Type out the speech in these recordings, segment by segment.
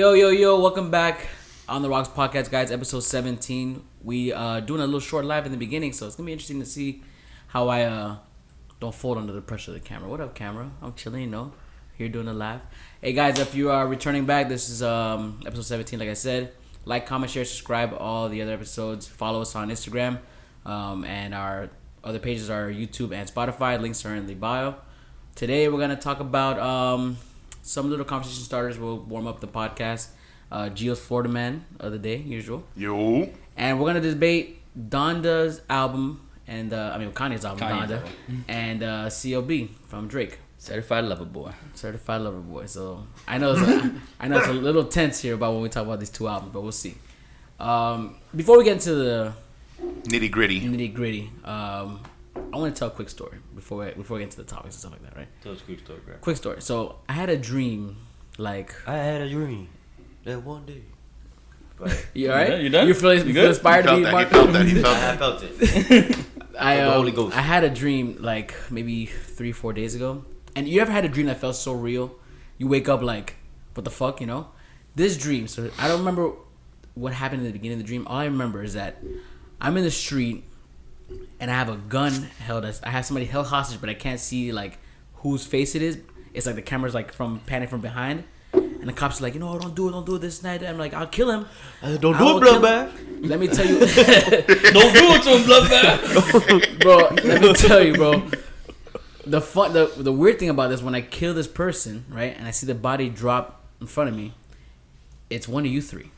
Yo, welcome back on the Rocks Podcast, guys, episode 17. We doing a little short live in the beginning, so it's going to be interesting to see how I don't fold under the pressure of the camera. What up, camera? I'm chilling, here doing a live. Hey, guys, if you are returning back, this is episode 17, like I said. Like, comment, share, subscribe, all the other episodes. Follow us on Instagram, and our other pages are YouTube and Spotify. Links are in the bio. Today, we're going to talk about some little conversation starters. Will warm up the podcast. Gio's Florida Man of the day, usual. Yo. And we're going to debate Donda's album, and Kanye's album, Donda, and CLB from Drake. Certified Lover Boy. So I know it's a little tense here about when we talk about these two albums, but we'll see. Before we get into the nitty gritty, I want to tell a quick story before we get into the topics and stuff like that, right? Tell us a quick story, bro. Quick story. So I had a dream, I had a dream that one day. You alright? Yeah, you done? You feel inspired to be Mark? He felt I that. felt it. The Holy Ghost. I had a dream like maybe 3-4 days ago. And you ever had a dream that felt so real? You wake up like, what the fuck, This dream, so I don't remember what happened in the beginning of the dream. All I remember is that I'm in the street and I have a gun held. I have somebody held hostage, but I can't see like whose face it is. It's like the camera's like panning from behind. And the cops are like, don't do it this night. I'm like, I'll kill him. Don't do it, bloodbath. Let me tell you. Don't do it to him, bloodbath. Bro, let me tell you, bro. The weird thing about this, when I kill this person, right, and I see the body drop in front of me, it's one of you three.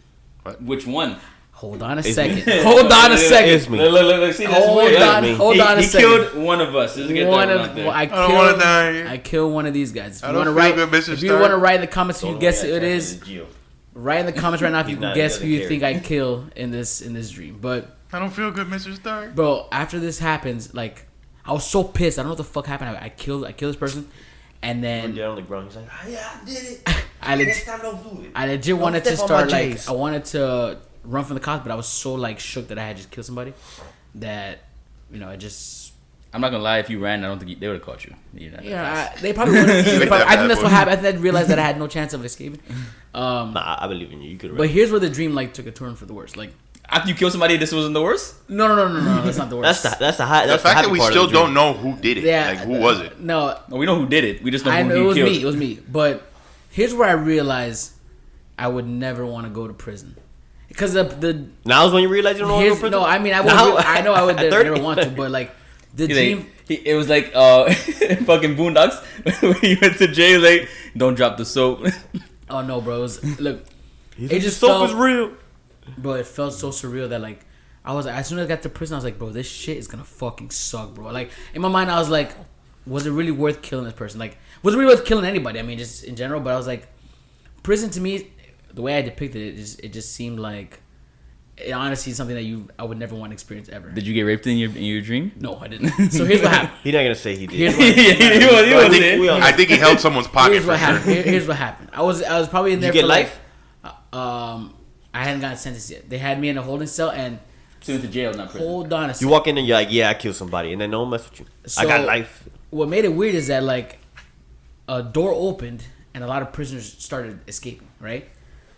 Which one? Hold on a second. Hold on a second. It's me. Look, see, that's Hold weird. on a second. He killed one of us. Let's get that out there. I don't want to die. I kill one of these guys. I don't feel good, Mr. If you want to write in the comments who you guess who it is, Gio. write in the comments right now if you He's can not guess gonna who you care. think I kill in this dream. But I don't feel good, Mr. Stark. bro, after this happens, like I was so pissed. I don't know what the fuck happened. I killed this person, and then Down on the ground. He's like, yeah, I did it. I Next time, don't do it. legit wanted to step on my start like J's. I wanted to run from the cops, but I was so like shook that I had just killed somebody that I just I'm not gonna lie. If you ran, I don't think they would have caught you. You're not that fast. they probably would. I think that's what happened. I think I realized that I had no chance of escaping. Nah, I believe in you. You could. But here's where the dream like took a turn for the worse. Like After you kill somebody, this wasn't the worst. no, that's not the worst. That's the high. The That's fact the that we happy part still of the dream. don't know who did it. Yeah, Like, who was it? No, No, we know who did it. We just know I who know he it was killed. me. It was me. But here's where I realized I would never want to go to prison because the Now is when you realize you don't want to go to prison. no, I mean I Now- would. I know I would at never 30? want to, but like the He's dream. like, it was like fucking Boondocks when he went to jail. Like, don't drop the soap. Oh no, bro! Look, He's it like, just soap felt, is real. bro. It felt so surreal that like I was as soon as I got to prison, I was like, bro, this shit is gonna fucking suck, bro. Like in my mind, I was like, was it really worth killing this person? Like, was it really worth killing anybody? I mean, just in general. But I was like, prison to me, the way I depicted it, it just seemed like it honestly is something that I would never want to experience ever. Did you get raped in your dream? No, I didn't. So here's what happened. He's not gonna say he did. Here's what He was in. I think he held someone's pocket Here's for what sure. happened. Here's what happened. I was probably in there You get for life? like, I hadn't gotten sentenced yet. They had me in a holding cell and Sent to jail, not prison. hold on a You second. walk in and you're like, yeah, I killed somebody, and then no one mess with you. I got So- life. What made it weird is that like a door opened and a lot of prisoners started escaping, right?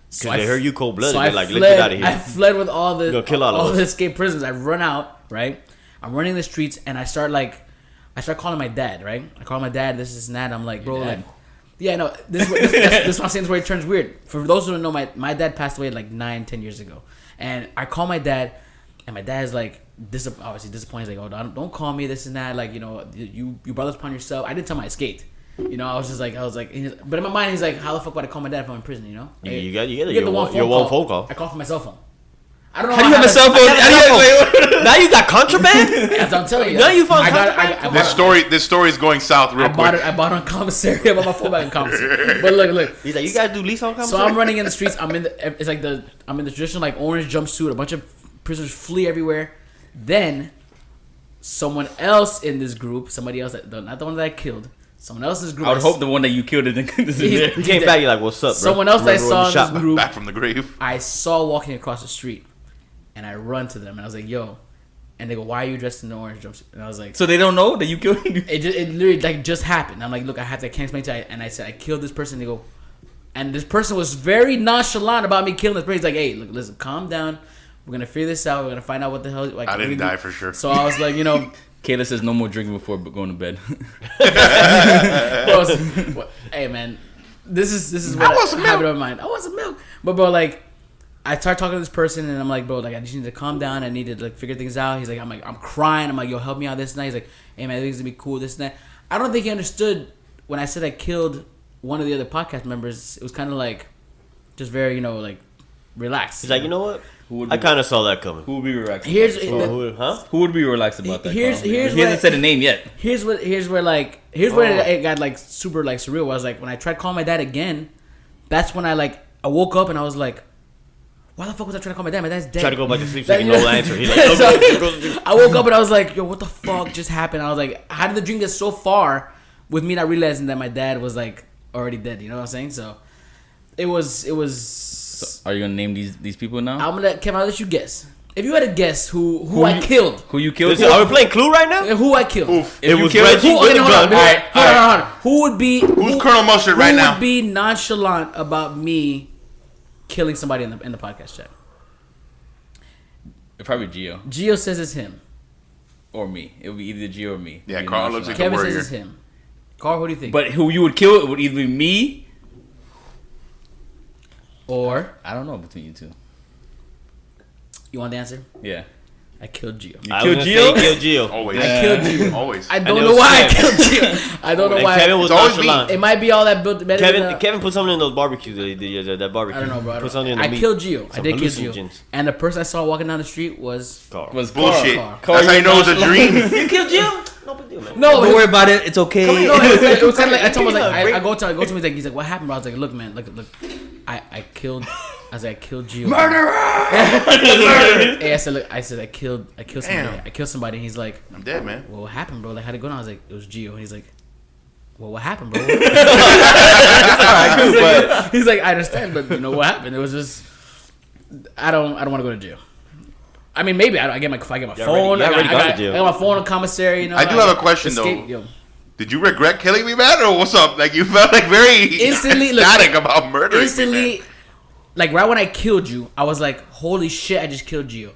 So Because they heard you cold blooded. So They're like, let's get out of I here. fled with all the Gonna kill all of us. the escaped prisoners. I run out, right? I'm running the streets and I start calling my dad, right? I call my dad, this and that. I'm like, bro, Your dad? like, yeah, no, this is what I'm saying. This is where it turns weird. For those who don't know, my dad passed away like 9-10 years ago, and I call my dad, and my dad is like, obviously disappointed. He's like, oh, don't call me, this and that. Like, you brought this upon yourself. I didn't tell him I escaped. I was like, but in my mind, he's like, how the fuck would I call my dad if I'm in prison? You Like, get you your one phone call. I call from my cell phone. I don't know How do you have a cell phone? Now you got contraband? As I'm telling you. Now you found I contraband? bought This story is going south real I bought quick. it. I bought it on commissary. I bought my phone back in commissary. But look. He's like, you guys do lease on So commissary? I'm running in the streets. I'm in the traditional like orange jumpsuit. A bunch of prisoners flee everywhere. Then someone else in this group, somebody else not the one that I killed, someone else in this group. I would hope the one that you killed didn't. You came back, you're like, what's up, bro? Someone else that I Remember when saw you in shot this me? group, Back from the grave. I saw walking across the street, and I run to them, and I was like, "Yo," and they go, "Why are you dressed in the orange jumpsuit?" And I was like, So they don't know that you killed him? It literally like just happened. I'm like, look, I can't explain to you. And I said, I killed this person. They go, And this person was very nonchalant about me killing this person. He's like, hey, look, listen, calm down. We're going to figure this out. We're going to find out what the hell. Like, I didn't die for sure. So I was like, you know. Kayla says no more drinking before going to bed. Hey, man. This is what I have in my mind. I want some milk. But, bro, like, I start talking to this person, and I'm like, bro, like, I just need to calm down. I need to, like, figure things out. He's like, I'm crying. I'm like, yo, help me out this night. He's like, hey, man, I think it's going to be cool this night. I don't think he understood when I said I killed one of the other podcast members. It was kind of like, just very, you know, like, relaxed. He's like, you know what? I kind of saw that coming. Who would be relaxed? Who would be relaxed about that? Here's he hasn't said a name yet. Here's where it got like super like surreal. I was like, when I tried calling my dad again, that's when I woke up and I was like, why the fuck was I trying to call my dad? My dad's dead. Try to go back to sleep so he no answer. He's like, I woke up and I was like, yo, what the fuck just happened? I was like, how did the dream get so far with me not realizing that my dad was like already dead? You know what I'm saying? So it was. So are you gonna name these people now? I'll let you guess. If you had to guess who I killed. Who you killed? Are we playing Clue right now? Who I killed. Oof. It was Reggie with the gun. Hold on. Who would be... Who's Colonel Mustard right now? Who would be nonchalant about me killing somebody in the podcast chat? Probably Gio. Gio says it's him. Or me. It would be either Gio or me. Yeah, Carl looks like a Kevin warrior. says it's him. Carl, what do you think? But who you would kill would either be me... Or... I don't know between you two. You want the answer? Yeah. I killed Gio. You killed Gio? Always. I killed Gio. Always. I don't know why I killed Gio. I don't know why. Kevin was always nonchalant. It might be all that built. Kevin put something in those barbecues. That barbecue. I don't know, bro. Put something in the I meat. killed Gio. I Some did kill Gio. hallucinogens. And the person I saw walking down the street was... Carl. Was Bullshit. Carl. That's how you know it was a dream. You killed Jim? No big deal, man. No, Don't worry about it. It's okay. No, it was kind of like I told him, like, Break- I go to him, he's like, what happened, bro? I was like, look, man, look, I killed. I was like, I killed Gio. Murderer! Hey, I said, look, I killed somebody. Damn. I killed somebody. And he's like, I'm dead, man. well, what happened, bro? Like, how'd it go down? I was like, it was Gio. And he's like, well, what happened, bro? He's like, I understand, but you know what happened? It was just, I don't want to go to jail. I mean, maybe I get my phone. I got my phone in commissary. You know, I do have a question, though. Yo. Did you regret killing me, man, or what's up? Like, you felt like very Instantly, ecstatic about murdering instantly, me, man. like right when I killed you, I was like, holy shit, I just killed Gio.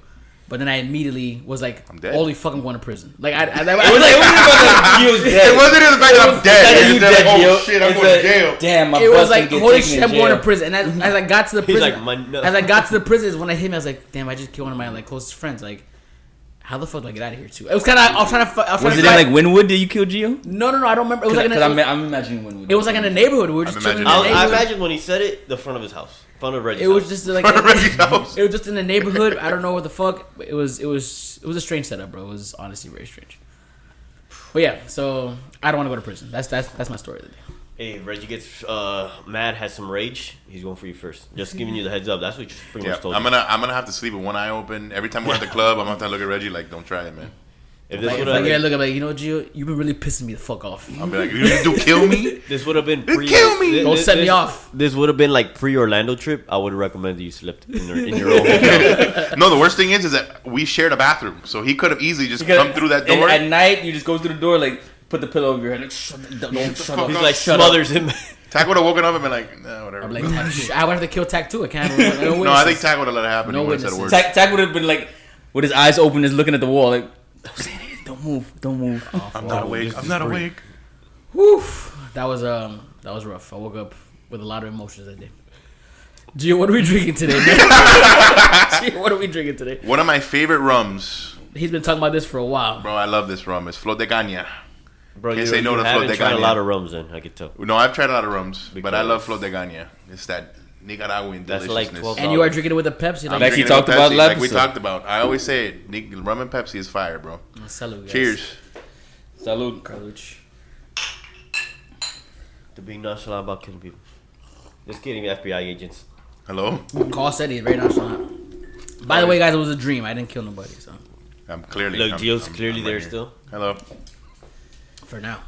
But then I immediately was like, I'm dead. holy fuck, I'm going to prison. Like, It wasn't even dead. It wasn't even the fact that I'm dead. It's just like, oh shit, I'm It's going to jail. Damn, my it was butt's like, gonna get holy taken shit, in I'm going to jail. prison. And as I got to the He's prison, like, as I got to the prison is when it hit me. I was like, damn, I just killed one of my like closest friends. Like, how the fuck do I get out of here too? It was kind of, I was trying to. Was it in like Wynwood? Did you kill Gio? No, I don't remember. It was like I'm imagining Wynwood. it was like in a neighborhood. We were just chilling in the I neighborhood. imagine when he said it, the front of his house. Front of Reggie's It was house. just like Reggie's house. it was just in the neighborhood. I don't know what the fuck. It was a strange setup, bro. It was honestly very strange. But yeah, so I don't want to go to prison. That's my story of the day. Hey, Reggie gets mad, has some rage. He's going for you first. Just giving you the heads up. That's what you pretty Yeah, much told I'm you. gonna have to sleep with one eye open. Every time we're at the club, I'm gonna have to look at Reggie like, don't try it, man. If this Like, would if I get have look, I'm like, you know, Gio, you've been really pissing me the fuck off. I'll be like, you do kill me? this would have been pre. Kill me! Don't set me off. This would have been like pre-Orlando trip. I would have recommended you slept in your own hotel. No, the worst thing is that we shared a bathroom, so he could have easily just come through that door. And at night, you just go through the door, like put the pillow over your head, like shut up. He's up. like smothers him. Tack would have woken up and been like, nah, whatever. I'm like, I would have to kill Tac too. I can't. No, I think Tack would have let it happen. No He would've said a witnesses. word. Tack would have been like, with his eyes open, just looking at the wall, like, don't say anything, don't move. I'm not awake. I'm not awake. Whew, that was rough. I woke up with a lot of emotions that day. Gio, what are we drinking today, man? Gio, what are we drinking today? One of my favorite rums, He's been talking about this for a while. bro. I love this rum. It's Flor de Caña. Bro, Can't you, say no you to Flor haven't de tried a Caña. lot of rums then, I could tell. No, I've tried a lot of rums, Big but I fan. love Flor de Caña. It's that Nicaraguan That's deliciousness. like 12 And you are drinking it with a Pepsi. I'm Like he drinking it talked with about Pepsi, last like we episode. talked about. I always say it. Rum and Pepsi is fire, bro. Salud, guys. Cheers. Salud. Carlucci. To be nonchalant about killing people. Just kidding, FBI agents. Hello. Carl said he's very nonchalant. By the way, guys, it was a dream. I didn't kill nobody, so I'm clearly. Look, I'm- Gio's I'm- clearly I'm there right here. still. Hello. for now.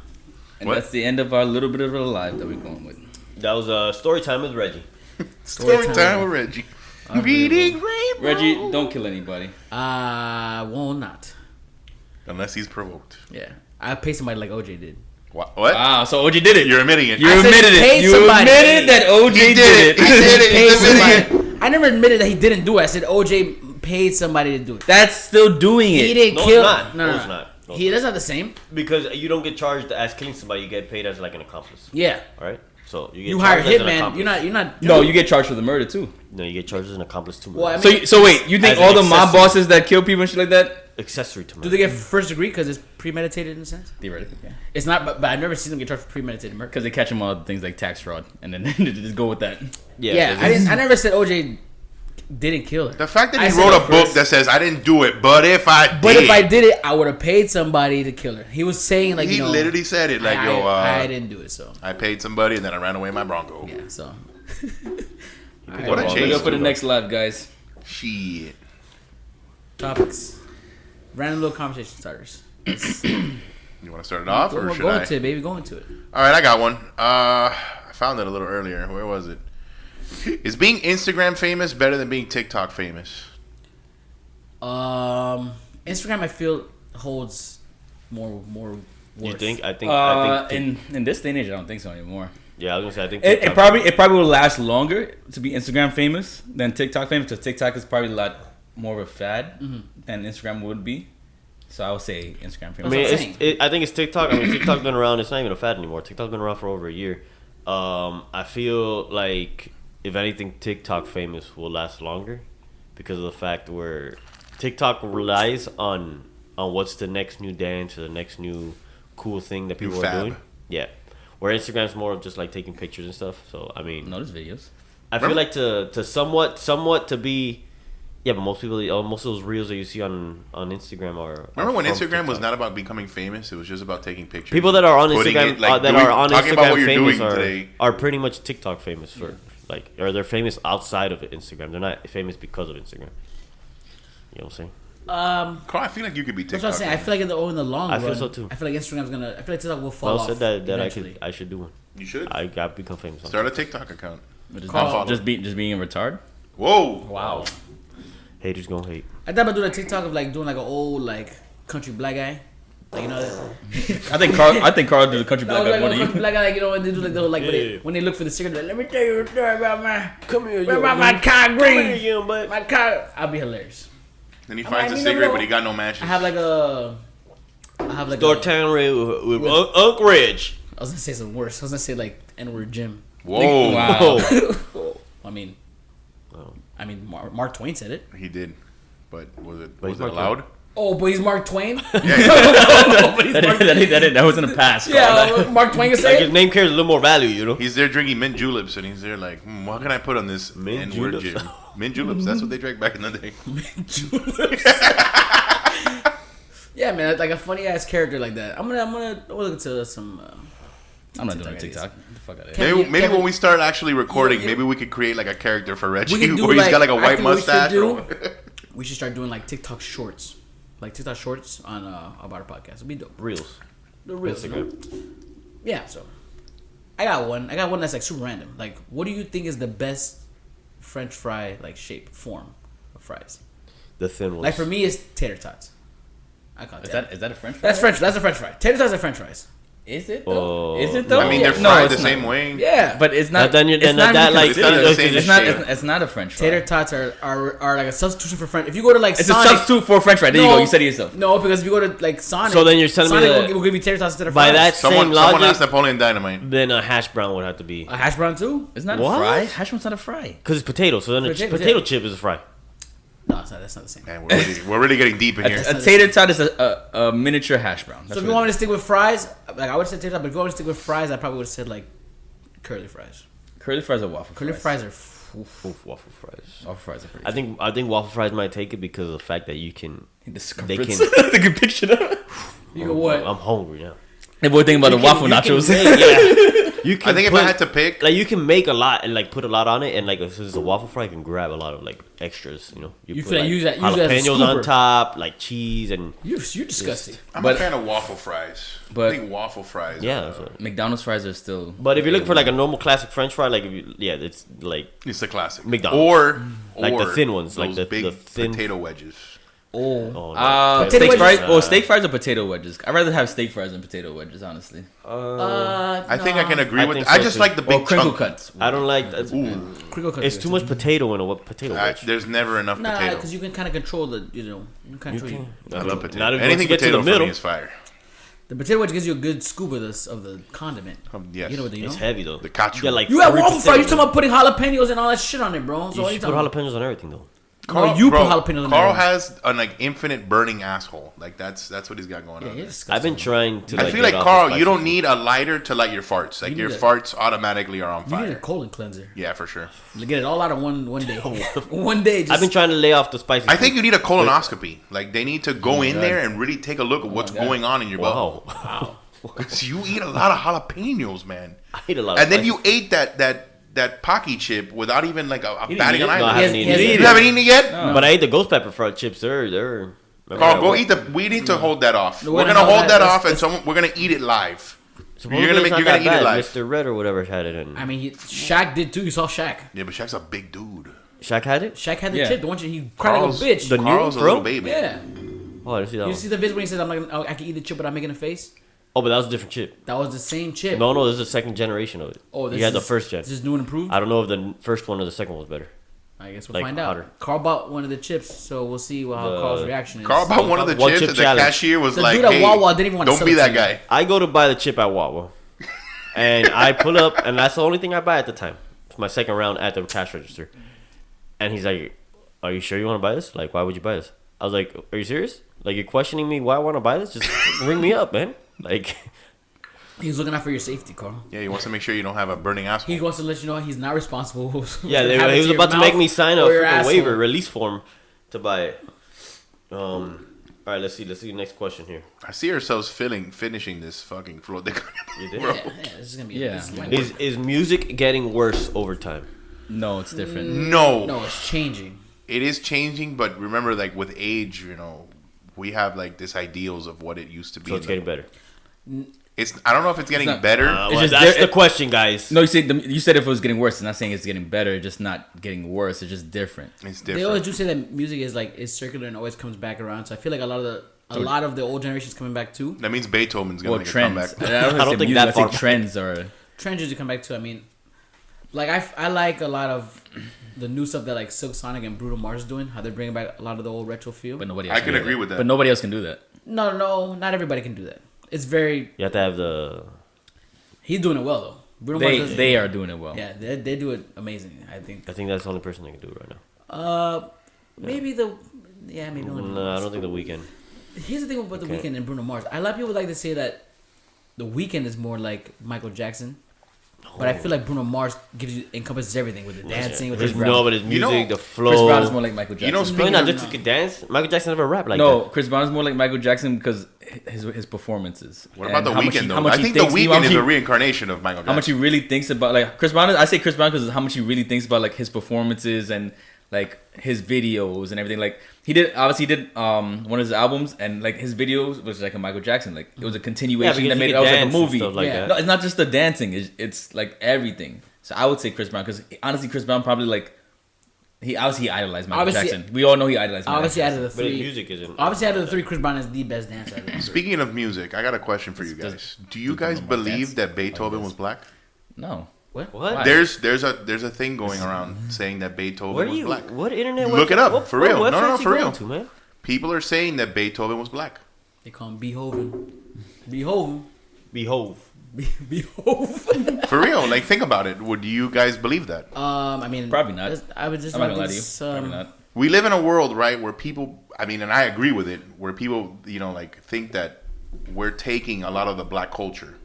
And What? that's the end of our little bit of a live that we're going with. That was story time with Reggie. Story time with Reggie. Reading Rainbow. Reggie, don't kill anybody. I will not. Unless he's provoked. Yeah, I pay somebody like OJ did. What? Wow, so OJ did it. You're admitting it. You I said admitted he it. paid You somebody. admitted that OJ He did it. He did it. Paid He's admitting it. somebody. I never admitted that he didn't do it. I said OJ paid somebody to do it. That's still doing it. He didn't No, kill. it's not. No, No, no, it's no. not. No, He that's not the same. Because you don't get charged as killing somebody, you get paid as like an accomplice. Yeah. All right. So you get You hire charged as an hitman. accomplice. You're not. No, you get charged for the murder too. No, you get charged as an accomplice to murder. Well, I mean, So wait, you think As an all the mob accessory. bosses that kill people and shit like that? accessory to murder. do they get first degree because it's premeditated in a sense? Theoretically, yeah. It's not, but I've never seen them get charged for premeditated murder. Because they catch them on things like tax fraud, and then they just go with that. Yeah, I never said OJ didn't kill her. The fact that I he said wrote it a book first. that says I didn't do it, but if I did, it, I would have paid somebody to kill her. He was saying like, he you know, literally said it like, yo, I didn't do it, so I paid somebody and then I ran away in my Bronco. yeah, so. What a Look chase. up for the next live, guys. Shit. Topics, random little conversation starters. You want to start it off or should Go I? into it, baby. Go into it. All right, I got one. I found it a little earlier. Where was it? Is being Instagram famous better than being TikTok famous? Instagram, I feel holds more worth. You think? I think. In this day and age, I don't think so anymore. Yeah, I was gonna say. I think It TikTok- probably will last longer to be Instagram famous than TikTok famous, because TikTok is probably a lot more of a fad than Instagram would be. So I would say Instagram I famous. mean, what I'm saying. I think it's TikTok. I mean, TikTok's been around. It's not even a fad anymore. TikTok's been around for over a year. I feel like if anything, TikTok famous will last longer because of the fact where TikTok relies on what's the next new dance or the next new cool thing that people New are fab. doing. Yeah, where Instagram's more of just like taking pictures and stuff. So I mean, Notice videos. I feel like to somewhat to be. Yeah, but most people, most of those reels that you see on Instagram are. Remember when from Instagram was TikTok. not about becoming famous? It was just about taking pictures. People that are on putting Instagram it, like, that doing- are on talking about Instagram what you're famous doing today. are pretty much TikTok famous for like, or they're famous outside of Instagram. They're not famous because of Instagram. You know what I'm saying? Carl, I feel like you could be That's TikTok. what I'm saying. I feel like in the long I run, feel so too. I feel like Instagram's gonna. I feel like TikTok will fall Well off. said that eventually. I should do one. You should I got become famous. On start a TikTok. TikTok account. Carl, Just being a retard. Whoa! Wow. Haters gonna hate. I thought about doing a TikTok of like doing like an old like country black guy, like you know. I think Carl did the country black Like guy a more than country you. black guy, like you know, when they do like the whole, like Yeah. when they look for the cigarette, like, let me tell you a story about my Come here, about my car green. young butt. My car, I'll be hilarious. Then he I'm finds like, a you know cigarette, what? but he got no matches. I have like Door Town Ray with Uncle Reg. I was gonna say something worse. I was gonna say like N-word Jim. Whoa! Wow. I mean, Oh. Mark Twain said it. He did, but was it But he's was it Mark allowed? Oh, but he's Mark Twain. That was in the past. Carl. Yeah, Mark Twain can Like say his it. name carries a little more value, you know. He's there drinking mint juleps, and he's there like, what can I put on this Mint N-word juleps? Jim? Mint juleps. That's what they drank back in the day. Yeah, man, like a funny ass character like that. I'm gonna look into some. I'm not doing a TikTok TikTok. Get the fuck out of Can- here. Maybe Kevin- when we start actually recording, You- maybe we could create like a character for Reggie, We could do, where he's like- got like a I white think what we should mustache. do- We should start doing like TikTok shorts, like TikTok shorts on about our podcast. It'd be dope. Reels. The real Instagram. Yeah, so I got one that's like super random. Like, what do you think is the best French fry like shape form of fries? The thin ones. Like for me, it's tater tots. I call it Is that a French fry? That's French. That's a French fry. Tater tots are French fries. Is it Oh, though? Is it though? I mean, they're No, fried it's the not. same way. Yeah, But it's not. Then it's not that, even like, considered- it's not the same it's not. shape. It's not a French fry. tater tots are like a substitution for French. If you go to like It's Sonic, a substitute for French fry. There you No. go. You said it yourself. No, because if you go to like Sonic, So then you're telling me Sonic that will give you tater tots instead of by fries. that Someone same logic, asked Napoleon Dynamite. then a hash brown would have to be a hash brown too. It's not What? a fry. Hash brown's not a fry. because it's potato. So then a Potato, potato yeah. chip is a fry. No, it's not. That's not the same. Man, we're really getting deep in here. A tater tot is a miniature hash brown. That's So if you what want it me to stick with fries, like I would say tater tot, but if you want me to stick with fries, I probably would have said like curly fries. is. Curly fries are waffle Curly fries. fries are. Oof, waffle fries. Waffle fries are pretty. I think waffle fries might take it because of the fact that you can. The They circumference. can. They can picture that. You go what? I'm hungry now. They boy thinking about the You waffle can- you nachos. can make- yeah. You can I think if put- I had to pick, like you can make a lot and like put a lot on it, and like if it's a waffle fry, you can grab a lot of like extras. You know, You put, feel like use that as a jalapenos on scooper. top, like cheese and You're disgusting. I'm But- a fan of waffle fries. but- I think waffle fries. yeah. are, That's what- McDonald's fries are still. But if you look for like a normal classic French fry, like if you, yeah, it's like it's the classic. McDonald's. Or Like the or thin ones, like those the big thin- potato wedges. Oh, Steak Potato fries. wedges? Well, steak fries or potato wedges. I'd rather have steak fries than potato wedges, honestly. I think I can agree I with think that. I so, just too. like the Or big crinkle chunk. cuts. I don't like that. Crinkle cuts It's are too good. much potato in a potato wedge. There's never enough Nah, potato. because you can kind of control the, you control I love potato. Not if Anything once you get to potato the for middle. me is fire. The potato wedge gives you a good scoop of the condiment. Yes. You know what you know? It's heavy though. The cacio. You get like You have 3 waffle fry. You potatoes. talking about putting jalapenos and all that shit on it, bro. So You what are you should put talking about? jalapenos on everything though. No, you put jalapenos on Carl there. has an infinite burning asshole. Like that's what he's got going Yeah, on. you're there. disgusting. I've been trying to. I feel get like off Carl, the you don't spicy need a lighter to light your farts. Like You your need a- farts automatically are on You need a fire. colon cleanser. Yeah, for sure. Get it all out of one day. One day. food. Just, I've been trying to lay off the spicy. I think food. you need a colonoscopy. Like they need to go in God. there and really take a look at what's God. going on in your Wow. butt. Because you eat a lot of jalapenos, man. I eat a lot. Of And then spicy you ate that Pocky chip without even like a didn't batting eat an it? No, I eyelid. haven't He eaten has- it. he You has- haven't eaten it yet? But I ate the ghost pepper fried chips. They're. Carl, we need to hold that off. No, We're no, gonna no, hold that that's- off, and we're gonna eat it live. Supposedly You're gonna it's not you're gonna that eat it bad. live. Mr. Red or whatever had it in. I mean, Shaq did too. You saw Shaq. Yeah, but Shaq's a big dude. Shaq had it. Shaq had the Yeah. chip. The one shit he cried like a bitch. The new Carl's a bro? little baby. Yeah. Oh, I didn't see that You one. see the video when he says, I can eat the chip without making a face? Oh, but that was a different chip. That was the same chip. No, this is the second generation of it. Oh, he had the first gen. This is new and improved? I don't know if the first one or the second one was better. I guess we'll like find out. hotter. Carl bought one of the chips, so we'll see how The- Carl's reaction is. Carl bought one of the One chips, chip and the challenge. cashier was The like, dude at "Hey, Wawa didn't even want to don't sell be it that to you. guy." I go to buy the chip at Wawa, and I pull up, and that's the only thing I buy at the time. It's my second round at the cash register, and he's like, "Are you sure you want to buy this? Like, why would you buy this?" I was like, "Are you serious? Like, you're questioning me why I want to buy this? Just ring me up, man." Like, He's looking out for your safety, Carl. Yeah, he wants to make sure you don't have a burning asshole. He wants to let you know he's not responsible. yeah, What happens he was your about to mouth make me sign a or your freaking waiver asshole. release form to buy it. All right, let's see the next question here. I see ourselves finishing this fucking floor. You did? Yeah, this is gonna be. Yeah. This is my Is music getting worse over time? No, it's different. No, no, it's changing. it is changing, but remember, like with age, we have like this ideals of what it used to be. So it's getting better. I don't know if it's getting not- better. It's just That's there- the question, guys. No, you said if it was getting worse. It's not saying it's getting better. It's just not getting worse. It's just different. It's They always different. do say that music is circular and always comes back around. So I feel like a lot of the old generation's coming back too. That means Beethoven's gonna Well, make a trends. comeback. I don't think think music, that I far think back. trends are. Trends usually come back too. I mean, like I like a lot of the new stuff that like Silk Sonic and Bruno Mars is doing. How they're bringing back a lot of the old retro feel. But nobody. I Else can do agree with that. But nobody else can do that. No, not everybody can do that. It's very. You have to have the. He's doing it well though. Bruno Mars does- They are doing it well. Yeah, they do it amazing. I think. I think that's the only person that can do it right now. Maybe the. Yeah, maybe. one of No, I those. don't think the weekend. Here's the thing about the Okay. Weeknd and Bruno Mars. A lot of people like to say that the Weeknd is more like Michael Jackson, but I feel like Bruno Mars encompasses everything with the dancing, with His, his no, but his You music, know, the flow. Chris Brown is more like Michael Jackson. You know, No, speaking not of, just he could dance. Michael Jackson never rap like no, that. Chris Brown is more like Michael Jackson because his performances. what about And the how much Weeknd he- though? how much I he think thinks- the how Weeknd much is he- a reincarnation of Michael Jackson. How much he really thinks about like Chris Brown. I say Chris Brown because how much he really thinks about like his performances and like his videos and everything. Like he did one of his albums and like his videos was like a Michael Jackson. Like it was a continuation because that he made it could was like a dance and movie. stuff like Yeah. that. No, it's not just the dancing. It's like everything. So I would say Chris Brown because honestly, Chris Brown probably like he idolized Michael Obviously- Jackson. We all know he idolized Michael obviously out Jackson. of the But his three. music isn't. Obviously, out of the three, Chris Brown is the best dancer. I've ever. Speaking of music, I got a question for you guys. Do you guys Bruno Mars believe dance? that Beethoven was black? No. What? What? Why? There's a thing going around saying that Beethoven Where do was you? black. What internet? Look website- it up, what- for what real. No, websites no, you for going real. To, man? People are saying that Beethoven was black. They call him Beethoven. Beethoven. Behove. Beethoven. For real, like think about it. Would you guys believe that? I mean, Probably not. I would just. I'm not gonna lie to you. this, Probably not. We live in a world, right, where people, I mean, and I agree with it, where people, like think that we're taking a lot of the black culture.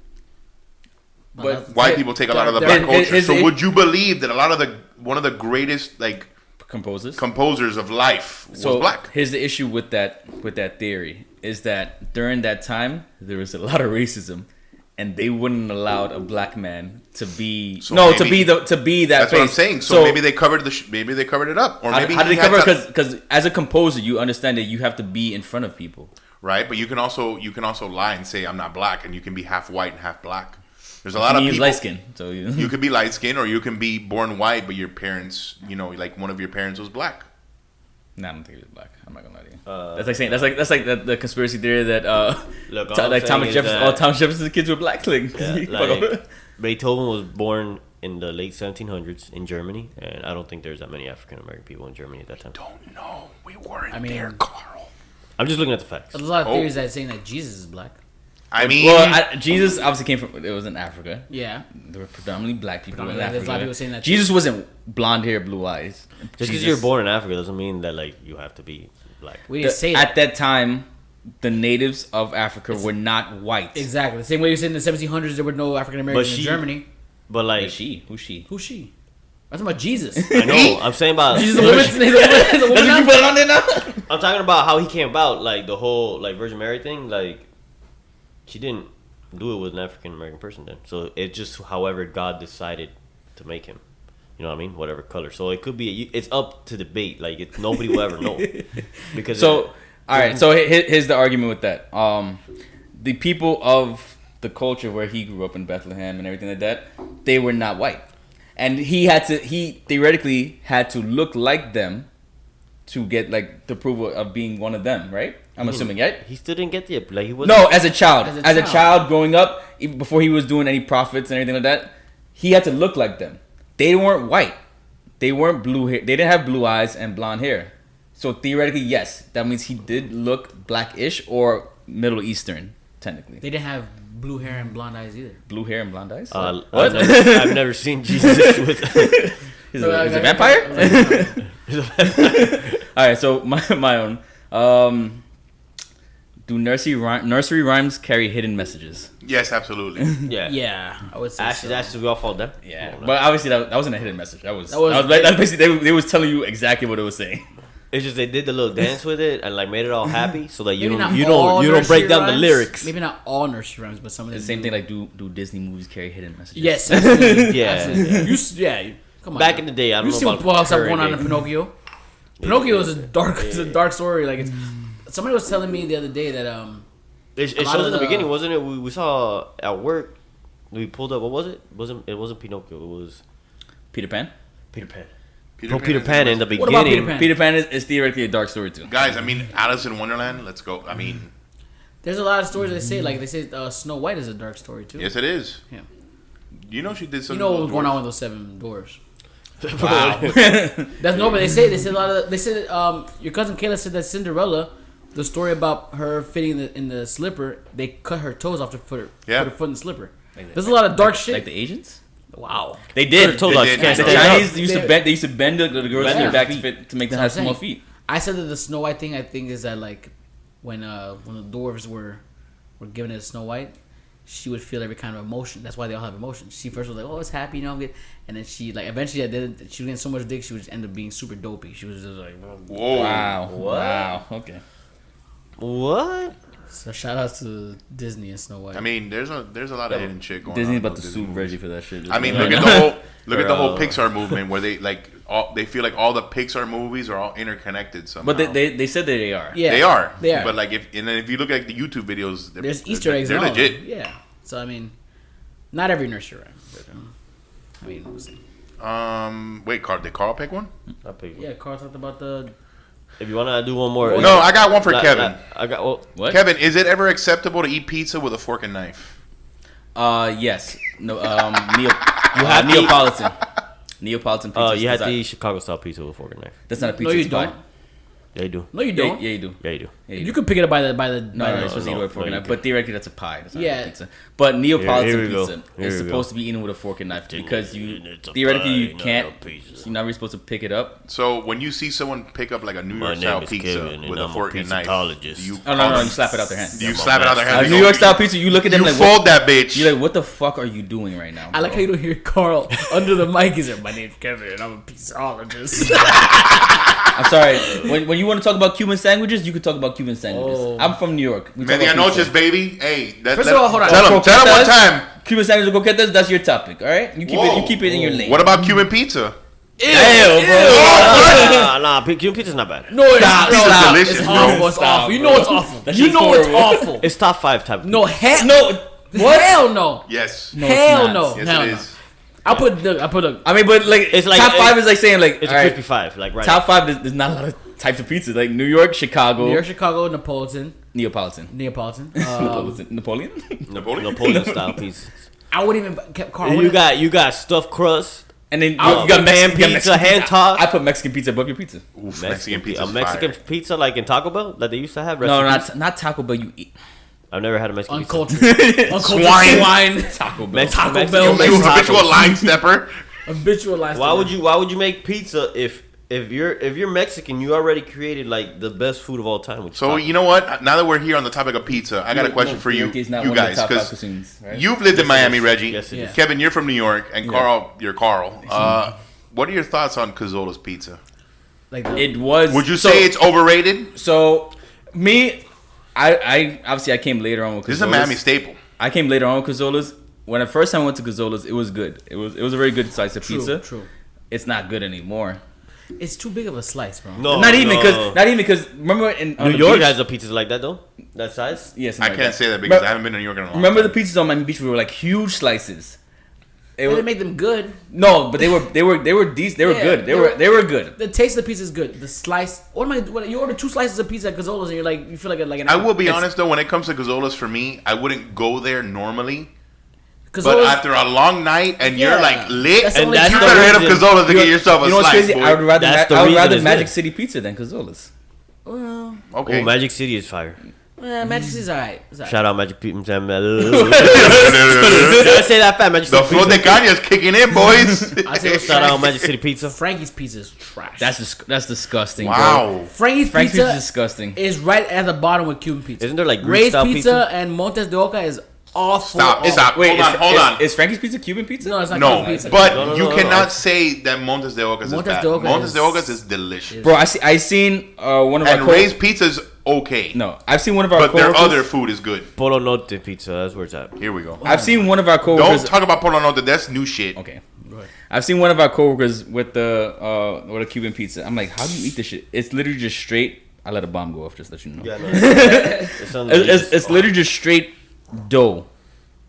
But White people take a lot of the There- black there- culture. is So it- would you believe that a lot of one of the greatest like composers. composers of life was black? Here's the issue with that theory is that during that time there was a lot of racism, and they wouldn't allow a black man to be So to maybe- be that. That's what I'm face. saying. So maybe they covered maybe they covered it up, or how, maybe how did he they had cover? to- Because as a composer, you understand that you have to be in front of people. right? But you can also lie and say I'm not black, and you can be half white and half black. There's a lot of He's people. light skinned, so You could be light skinned, or you can be born white, but your parents, like one of your parents was black. Nah, I don't think he was black. I'm not gonna lie to you. That's like the conspiracy theory that Look, all like I'm Thomas saying Jefferson, is all that- Thomas Jefferson's kids were black. Like, like, Beethoven was born in the late 1700s in Germany, and I don't think there's that many African American people in Germany at that time. Don't know. We weren't I mean- there, Carl. I'm just looking at the facts. There's a lot of Oh. theories that saying that Jesus is black. I mean, Jesus obviously came from. It was in Africa. Yeah. There were predominantly black people in Predominantly, there's Africa. a lot of people saying that Jesus wasn't blonde hair, blue eyes. Just because Jesus- you're born in Africa doesn't mean that like you have to be black. We didn't say that. At that time, the natives of Africa were not white. Exactly. The same way you said in the 1700s there were no African Americans in she- Germany. But like, Who's she? Who's she? Who's she? I'm talking about Jesus. I know. I'm saying about. Jesus is a woman. He's a woman now? put it on there now? I'm talking about how he came about, like the whole like Virgin Mary thing. Like, she didn't do it with an African American person then. So it just, however, God decided to make him. You know what I mean? Whatever color. So it could be. It's up to debate. Like nobody will ever know. Because So, all right. So here's the argument with that. The people of the culture where he grew up in Bethlehem and everything like that, they were not white, and he theoretically had to look like them to get like the approval of being one of them, right? I'm assuming, right? he still didn't get the like he wasn't. No, as a child, As a as a child. child growing up, even before he was doing any prophets and anything like that, he had to look like them. They weren't white. They weren't blue hair. They didn't have blue eyes and blonde hair. So theoretically, yes, that means he did look blackish or Middle Eastern, technically. They didn't have blue hair and blonde eyes either. Blue hair and blonde eyes. What? What? I've never seen Jesus with. He's a vampire. All right, so my own. Do nursery rhymes carry hidden messages? yes, absolutely. Yeah. Yeah, I would say Ashes, so. we all fall down. Yeah, No, but obviously that wasn't a hidden message. That's was- basically they was telling you exactly what it was saying. It's just they did the little dance with it and like made it all happy, so that you Maybe not don't all nursery break down the rhymes. lyrics. Maybe not all nursery rhymes, but some of them. It's the same do. thing like do Disney movies carry hidden messages? Yes, absolutely. Yeah. Absolutely. Come on. Back now. in the day, I don't You know see about what else current going on in day. Pinocchio? Pinocchio is a dark story. Like it's. Somebody was telling me the other day that It a lot shows of in the the- beginning, wasn't it? We saw at work. We pulled up. What was it? It wasn't Pinocchio. It was Peter Pan. Peter Pan. Peter Peter is Pan in the What about beginning. Peter Pan? Peter Pan is theoretically a dark story too. Guys, I mean, Alice in Wonderland. Let's go. I mean, there's a lot of stories they say. Like they say Snow White is a dark story too. yes, it is. Yeah. You know she did You something. know what was with going those on with those 7 dwarves. Wow. That's no, but they say a lot of. They said your cousin Kayla said that Cinderella, the story about her fitting in the slipper, they cut her toes off to put her foot in the slipper. There's a lot of dark shit. Like the Asians. Wow. They did. Told They us did. you can't The They stand Chinese up. used to bend. They used to bend the girls' Bend feet their back feet. to make them That's have what I'm small saying. feet. I said that the Snow White thing. I think is that like when the dwarves were given it to Snow White, she would feel every kind of emotion. That's why they all have emotions. She first was like, "Oh, it's happy," I'm good, and then she like eventually she was getting so much dick, she would end up being super dopey. She was just like, Whoa. Wow. What? Wow. Okay. What? so shout out to Disney and Snow White. I mean, there's a lot of hidden shit going Disney's on. about in to those sue Disney Reggie movies. for that shit. I mean, Right look now. at the whole Pixar movement where they like they feel like all the Pixar movies are all interconnected somehow. But they said that they are. yeah, They are. They are. But like if you look at the YouTube videos, There's Easter eggs. They're and all of legit. them. Yeah. So I mean, not every nursery rhyme. But, I mean, we'll see. Wait, did Carl pick one? I'll pick Yeah, Carl talked about the. If you wanna do one more. No, I got one for Kevin. I got. Well, What? Kevin, is it ever acceptable to eat pizza with a fork and knife? Yes. No. have to eat- Neapolitan. Neapolitan pizza. you have to eat Chicago style pizza with a fork and knife. That's not a pizza. No, you it's pie. don't. Yeah, you do. No, you Yeah, don't. yeah, you do. Yeah, you do. Yeah, You could pick it up by the. By the No, by no, the- you're supposed to eat it with a fork and no, knife. you But theoretically, that's a pie. That's not Yeah. a pizza. But Neapolitan Here we go. pizza Here is we go. supposed to be eaten with a fork and knife because you It's a theoretically pie, you not can't. a pizza. You're not really supposed to pick it up. So when you see someone pick up like a New My York style name is pizza Kevin, and with I'm a a fork and knife, pizzacologist. do you Oh no, you slap it out their hand. you slap it out their A hand. New York style pizza, you look at them You like, what, fold that bitch. you're like, what the fuck are you doing right now? I like how you don't hear Carl under the mic. He's like, "My name's Kevin, and I'm a pizzaologist." I'm sorry. When you want to talk about Cuban sandwiches, you could talk about Cuban sandwiches. Oh. I'm from New York. We talk about Medianoches, pizza. baby. Hey, First of all, hold on. Tell him one Croquetas, time. Cuban sandwiches, croquetas. That's your topic. All right. You keep it in your lane. What about Cuban pizza? Damn, bro. Nah, Cuban pizza's not bad. No, it's Stop, no, stop. delicious, it's bro. awful. It's Stop, awful. You bro. know it's awful. That You shit's know it's horrible. awful. It's top 5 type. Of No, pizza. hell No. What? Hell no. Yes. No, it's Hell not. no. Yes, Hell it no. is. I'll put the. I mean, but like, It's like- top five is like saying like It's all a right, crispy five, like right. top five. There's not a lot of types of pizza. Like New York, Chicago, New York, Chicago, Neapolitan. Neapolitan. Napolitan. Napoleon style pieces. I wouldn't even. Carl, And you got stuffed crust. And then you got got pan Mexican pizza, hand tossed. I put Mexican pizza above your pizza. Oof, Mexican pizza. A Mexican pizza like in Taco Bell that they used to have. No, recipes? not Taco Bell. You eat I've never had a Mexican pizza. Uncultured. Swine. Taco Bell. Mexican Taco Bell. You tacos. habitual line stepper. Habitual last. Why would you make pizza if you're Mexican? You already created like the best food of all time. Which So you know what? Now that we're here on the topic of pizza, I got a question for you, Is not you one of the guys, top five because cuisines, right? you've lived in Miami, Reggie. Yes, it is. Kevin, you're from New York, and Yeah. Carl, you're Carl. What are your thoughts on Cazzola's pizza? Like It was. Would you say it's overrated? So me? I obviously I came later on with Cazzola's. This is a Miami staple. I came later on with Cazzola's. When the first time I went to Cazzola's, it was good. It was a very good slice of pizza. True. It's not good anymore. It's too big of a slice, bro. No, not even because remember in on New the York beach- has a pizzas like that though. That size. Yes, I can't say that because I haven't been to New York in a long Remember the time. pizzas on Miami Beach were like huge slices. They didn't make them good. No, but they were decent. They were Yeah, good. They were good. The taste of the pizza is good. The slice. What you order 2 slices of pizza at Cazzola's and you feel like an. I will be It's- honest though, when it comes to Cazzola's, for me, I wouldn't go there normally. But Cazzola's, after a long night and you're Yeah. like lit, That's the and only you time- better hit up reason- Cazzola's to get yourself a You know what's slice. crazy? boy. I would rather That's the I would reason rather it's Magic good. City pizza than Cazzola's. Okay. Oh, Magic City is fire. Magic City's alright. It's alright. Shout out Magic Pizza. Did I say that fat Magic The City flow de Pizza? Kanye is kicking in, boys. I say Shout out Magic City Pizza. Frankie's pizza is trash. That's disgusting. Bro. Wow. Frankie's Frank's pizza pizza is disgusting. is right at the bottom with Cuban pizza. Isn't there like Greek Ray's style pizza, pizza? and Montes de Oca is awful. Stop. Wait, hold on. Is Frankie's pizza Cuban pizza? No, it's not No, Cuban pizza. but No, you no. cannot say that Montes de Ocas is Montes bad. de Oca Montes de is- Ocas is delicious. Bro, I seen one of our And Ray's pizza is okay. No, I've seen one of our But their coworkers. other food is good. Polo Norte Pizza. That's where it's at. Here we go. I've seen one of our coworkers. Don't talk about Polo Norte. That's new shit. Okay. I've seen one of our coworkers with a Cuban pizza. I'm like, how do you eat this shit? It's literally just straight. I let a bomb go off, just to let you know. Yeah, no. It's It's literally just straight dough,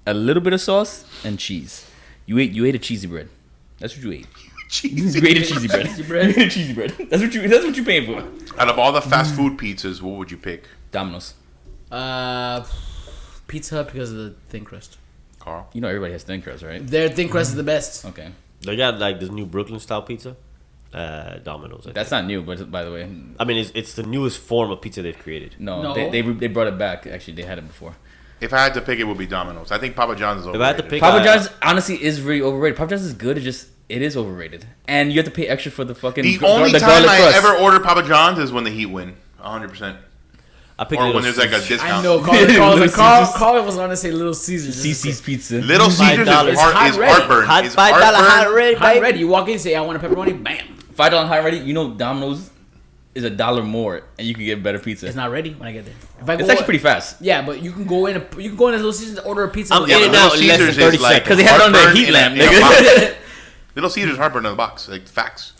a little bit of sauce and cheese. You ate a cheesy bread. That's what you ate. Cheesy. You ate a cheesy bread. You ate a cheesy bread. That's what you paying for. Out of all the fast food pizzas, what would you pick, Domino's. Pizza Hut because of the thin crust. Carl? You know everybody has thin crust, right? Their thin crust is the best. Okay. They got like this new Brooklyn style pizza. Domino's. I That's not new, but by the way, I mean, it's the newest form of pizza they've created. no, No. They brought it back. Actually, they had it before. If I had to pick, it would be Domino's. I think Papa John's is overrated. If I had to pick, Papa John's honestly is really overrated. Papa John's is good. It is overrated, and you have to pay extra for the fucking. The only the time garlic I crust. ever order Papa John's is when the Heat win, 100%. I picked Or Little when there's like a Caesars. discount. I know. Little Carl was going to say Little Caesars. CC's Pizza. Little Caesars $5 is, hot is ready. heartburn. Hot It's $5 heartburn. hot ready, Hot baby. ready. You walk in, say, I want a pepperoni. Bam. $5 hot ready. You know Domino's is $1 more, and you can get better pizza. It's not ready when I get there. If I It's go, actually pretty fast. Yeah, but you can go in. You can go in Little Caesars and order a pizza. I'm Yeah, in but and out Little in less than Caesars 30 is like seconds. 'Cause they have it on their heartburn heat in lamp, a nigga. box. Little Caesars heartburn in the box. Like facts.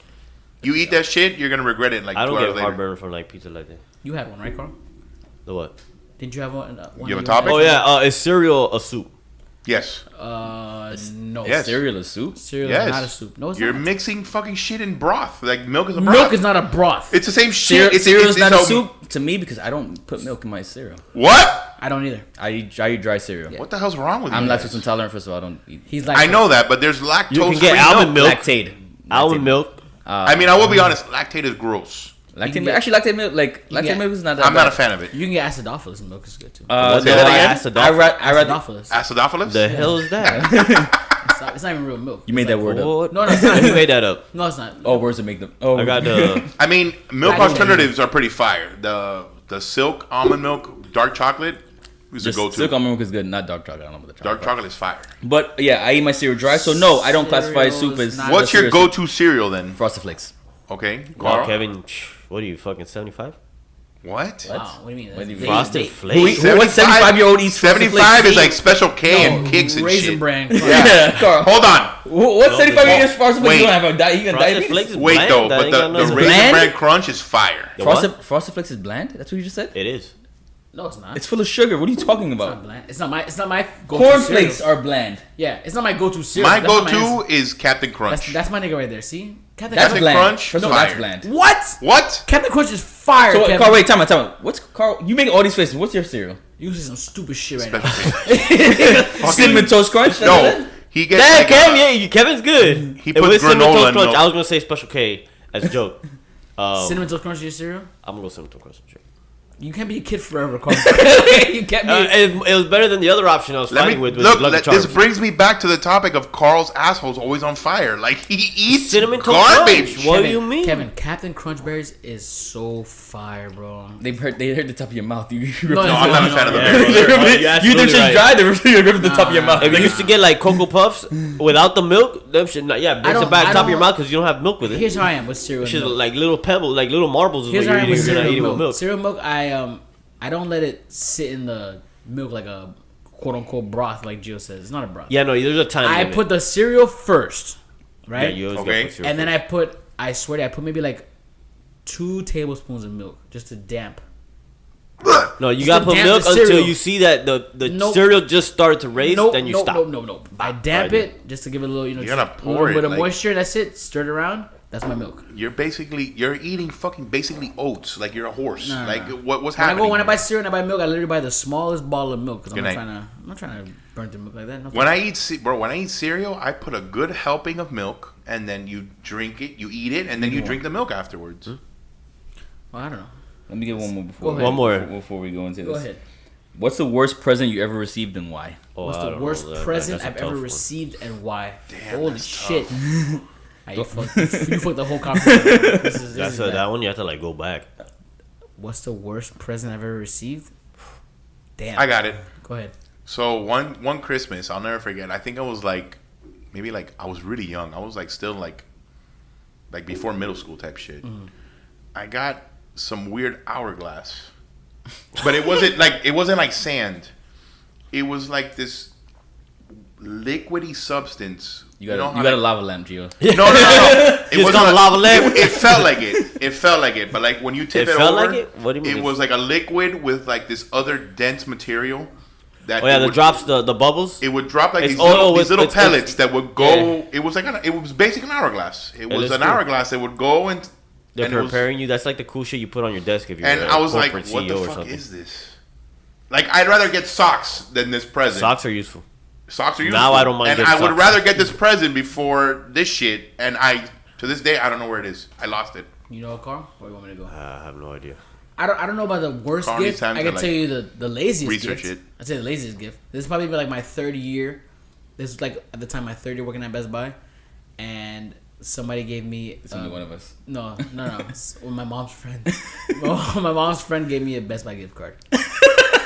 You eat that shit, you're gonna regret it in like I 2 don't hours get later. heartburn from like pizza like that. You had one, right, Carl? The what? Didn't you have one? You have a topic? Oh yeah, is cereal a soup? Yes. No. Yes. Cereal is soup. Cereal Yes. is not a soup. No, it's You're not. mixing fucking shit in broth. Like milk is a broth. Milk is not a broth. It's the same shit. Cereal is not a it's soup to me because I don't put milk in my cereal. What? I don't either. I eat dry cereal. Yeah. What the hell's wrong with I'm you guys? lactose intolerant, first of all. I don't eat. He's like, I know that, but there's lactose You can get free almond milk. Lactate. Almond milk. I mean, I will be honest. Lactate is gross. Lactate. get- Actually, lactate milk. can Lactate get- milk is not that. I'm not a bad. fan of it. You can get acidophilus milk is good too. Say that again? I rather. Acidophilus. Acidophilus? The hell is that? It's not even real milk. You made that word up. What? No, it's not. You made that up. No, it's not. Oh, words that make them. Oh, I got the. I mean, milk I don't alternatives are pretty fire. The silk almond milk, dark chocolate is a Just go-to. silk almond milk is good, not dark chocolate. I don't know about the Dark chocolate. chocolate is fire. But yeah, I eat my cereal dry, so no, I don't classify Cereal soup is as. not- What's your cereal go-to cereal then? soup. Frosted Flakes. Okay, Wow, Carl. Kevin, what are you fucking 75? What? Wow, what do you mean? What do you They- mean? Frosted they- Flakes. What 75-year-old eats Frosted 75 Flakes? is like special K and No, kicks and Raisin shit. Bran. Yeah, Carl. Hold on. What 75-year-old eats Frosted Flakes? Wait. You don't have a you got Frosted diabetes? Flakes is Wait bland. though, That but ain't got the nothing to Raisin bland? Bran Crunch is fire. The what? Frosted Flakes is bland? That's what you just said? It is. No, it's not. It's full of sugar. What are you talking It's not about? bland. It's not my go-to Cornflakes cereal. are bland. Yeah, it's not my go-to cereal. My That's not go-to answer. is Captain Crunch. That's my nigga right there. See, That's Captain bland. Crunch, First of all, that's fire. bland. What? What? Captain Crunch is fire. So, Kevin. Carl, wait, time out. What's Carl? You make all these faces. What's your cereal? You say some stupid shit right now. Special Cinnamon Toast Crunch? No, he gets Yeah, like Kevin, Kevin's good. He It was puts Cinnamon granola Toast in Crunch. milk. I was gonna say Special K as a joke. Cinnamon Toast Crunch is your cereal? I'm gonna go Cinnamon Toast Crunch. Sure. You can't be a kid forever, Carl. You can't be. It was better than the other option I was Let me fighting with. look. Lucky This Charms. brings me back to the topic of Carl's asshole's always on fire. Like he eats Cinnamon Toast garbage. Crunch. What do you mean? Kevin, Captain Crunch Berries is so fire, bro. They hurt the top of your mouth. You No, I'm not a fan of the Yeah. berries. You did just dry. They ripped the top of your mouth. If you used to get like Cocoa Puffs without the milk, them shit, breaks the don't- back I top of your don't- mouth because you don't have milk with it. Here's how I am with cereal. It's and just milk. like little pebbles, like little marbles. Is Here's what how I you're am with eating. You're not cereal eating with milk. milk. Cereal milk, I don't let it sit in the milk like a quote unquote broth, like Gio says. It's not a broth. Yeah, no, there's a time I limit. put the cereal first, Yeah, right? you always Okay. gotta put cereal And then first. I swear to you, I put maybe like 2 tablespoons of milk just to damp. No, you Just gotta to put damp milk the until cereal. you see that the Nope. cereal just started to raise. Nope, Then you nope, stop. Nope. I damp Alright, it just to give it a little, You gotta just a pour little it, bit of like- moisture. That's it. Stir it around. That's my milk. You're eating fucking basically oats. Like you're a horse. No. Like what's When happening? I buy cereal and I buy milk, I literally buy the smallest bottle of milk because Good I'm night. not trying to burn the milk like that. No, When I eat cereal, I put a good helping of milk, and then you drink it, you eat it, and then you drink the milk afterwards. well, I don't know. Let me get one more before. Go ahead. One more. before we go into Go this. ahead. What's the worst present you ever received and why? Oh, What's I the don't worst know. present That's a I've tough ever one. received and why? Damn, Holy that's shit! You fucked the whole conversation. That's that one. You have to like go back. What's the worst present I've ever received? Damn. I got it. Go ahead. So one Christmas, I'll never forget. I think I was like, maybe like I was really young. I was like still like before middle school type shit. I got some weird hourglass, but it wasn't like sand. It was like this liquidy substance. You got how a lava lamp, Gio. No. It Just wasn't got a lava lamp? It felt like it. It felt like it. But like when you tip It it, felt over, like it? What do you mean? It was like a liquid with like this other dense material. That Oh yeah, it the would- drops, the bubbles. It would drop like It's these all- little, it's- pellets that would go. Yeah. It was like it was basically an hourglass. It was looks an cool. hourglass that would go and They're and it was- preparing you. That's like the cool shit you put on your desk if you're and a I was like, corporate what the CEO or fuck something. is this? Like I'd rather get socks than this present. Socks are useful. Socks are useful. Now I don't mind And getting I would socks. rather get this present before this shit. And to this day I don't know where it is. I lost it. You know, Carl? Where you want me to go? I have no idea. I don't know about the worst Carl needs gift. time I to, can tell you the laziest research gift. it. I'd say the laziest gift. This is probably like my third year. This was like at the time my third year working at Best Buy, and somebody gave me. It's only one of us. No. It's my mom's friend. My mom's friend gave me a Best Buy gift card.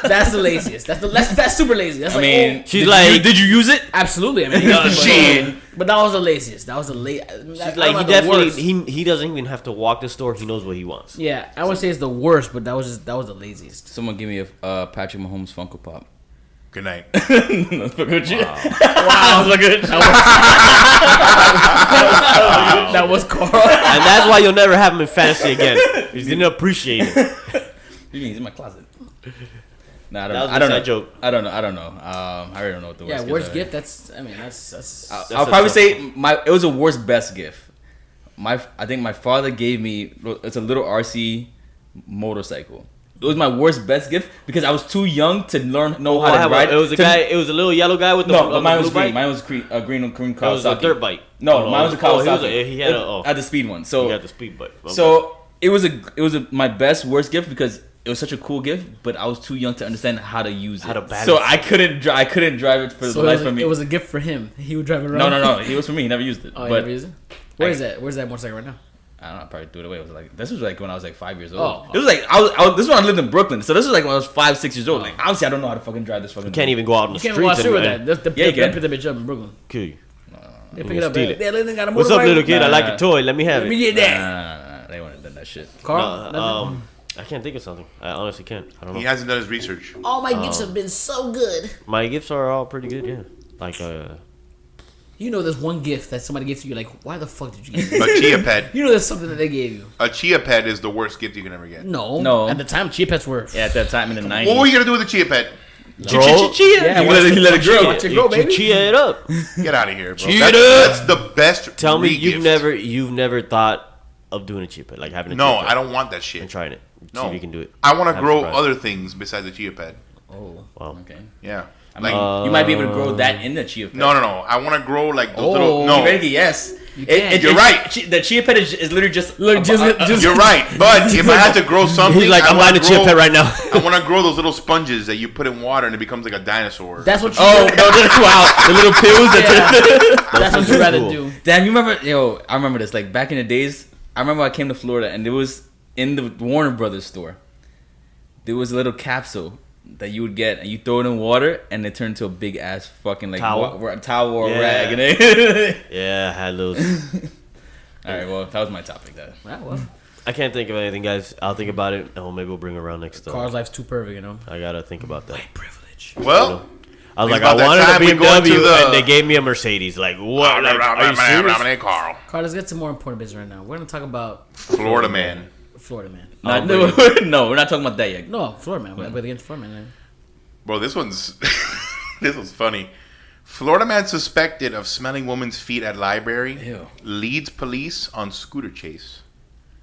That's the laziest. That's super lazy. That's I like, mean, She's like, did you use it? absolutely. I mean, Shit. But that was the laziest. That was the she's like, he definitely he doesn't even have to walk the store. He knows what he wants. Yeah, I wouldn't say it's the worst, but that was the laziest. Someone give me a Patrick Mahomes Funko Pop. Good night. That's fuck with you. Wow, look at that was Carl. And that's why you'll never have him in fantasy again. He didn't appreciate it. What do you mean? He's in my closet. Nah, That was I don't an know. inside joke. I don't know. I really don't know what the worst Yeah, worst are. gift. That's. I'll a probably tough say it was a worst best gift. I think my father gave me it's a little RC motorcycle. It was my worst best gift because I was too young to know how to ride. It was a guy. It was a little yellow guy with the No, mine blue was green. bike. Mine was green Kawasaki. It was a dirt bike. No, mine was a Kawasaki. He had a. Had the speed one. So He had the speed bike. Okay. So it was my best worst gift because it was such a cool gift, but I was too young to understand how to use it. How to balance so it. I couldn't drive it for the life of me. It was a gift for him. He would drive it around. No. It was for me. He never used it. Oh, you but never used it? Where's that motorcycle right now? I don't know. I probably threw it away. It was like this was like when I was like 5 years old. Oh. It was like I was this is when I lived in Brooklyn. So this was like when I was 5-6 years old. Like obviously I don't know how to fucking drive this fucking. you can't even go out on the You can't streets. walk through with anymore. that. Yeah, you They can. pick the bitch up in Brooklyn. Kill you. They I'm pick it gonna up. steal it. They got a What's up, little kid? I Nah, like nah. your toy. Let me have Let me it. get that. Nah. They wouldn't have done that shit. Carl. No, I can't think of something. I honestly can't. I don't know. He hasn't done his research. All my gifts have been so good. My gifts are all pretty good. Yeah. Like You know, there's one gift that somebody gives you. You're like, why the fuck did you give me? A chia pet. You know, there's something that they gave you. A chia pet is the worst gift you can ever get. No. At the time, chia pets were. Yeah, at that time in the 90s. What were you gonna do with a chia pet? Grow. Yeah, You let it grow. Watch it grow, baby. Chia it up. Get out of here, bro. Chia That's the best. Tell me re-gift. you've never thought of doing a chia pet, like having a No, chia pet I don't want that shit. and trying it. No, See if you can do it. I want to I'm grow surprised. other things besides the chia pet. Oh. Wow. Okay. Yeah. I mean, Like, you might be able to grow that in the chia pet. no. I want to grow like those Oh, little. You No, ready? Yes. can. You're right. The chia pet is literally just. you're right. But if I had to grow something, He's like, I'm buying a chia pet right now. I want to grow those little sponges that you put in water and it becomes like a dinosaur. That's what you Oh no! Wow, the little pills. That's what you'd rather do. Damn, you remember? Yo, I remember this. Like back in the days, I remember I came to Florida and it was in the Warner Brothers store. There was a little capsule that you would get and you throw it in water and it turned into a big ass fucking like Towel? towel or Yeah. rag. And it Yeah, I had those. All right, well that was my topic. That Ah, well, I can't think of anything, guys. I'll think about it. Oh, maybe we'll bring it around next time. Carl's life's too perfect, you know. I gotta think about that. Privilege. well, I was Think like, I about that wanted time a we go into BMW, the- and they gave me a Mercedes. Like, what? Like, are you serious? Carl, Carl, let's get to more important business right now. We're gonna talk about Florida man. Florida man. no, we're not talking about that yet. No, Florida man. We're against Florida man. Bro, this one's funny. Florida man suspected of smelling woman's feet at library Ew. leads police on scooter chase.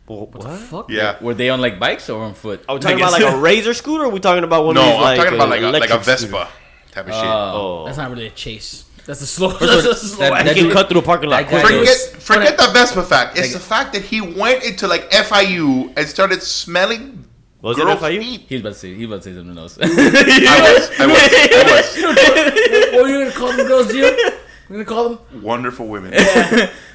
What? What the fuck? Yeah. Were they on like bikes or on foot? Are we talking about like a razor scooter? Or are we talking about one No, of these I'm talking about like a electric Vespa scooter? type of shit. Oh, That's not really a chase. That's a slow. First of all, That's a slow that- he action. can cut through a parking lot. that guy quick. goes- Forget the Vespa fact. It's the fact that he went into like FIU and started smelling Was it girls' FIU? feet. He was about to say something else. I What are you gonna call them girls, Gio? We're gonna call them. was wonderful women.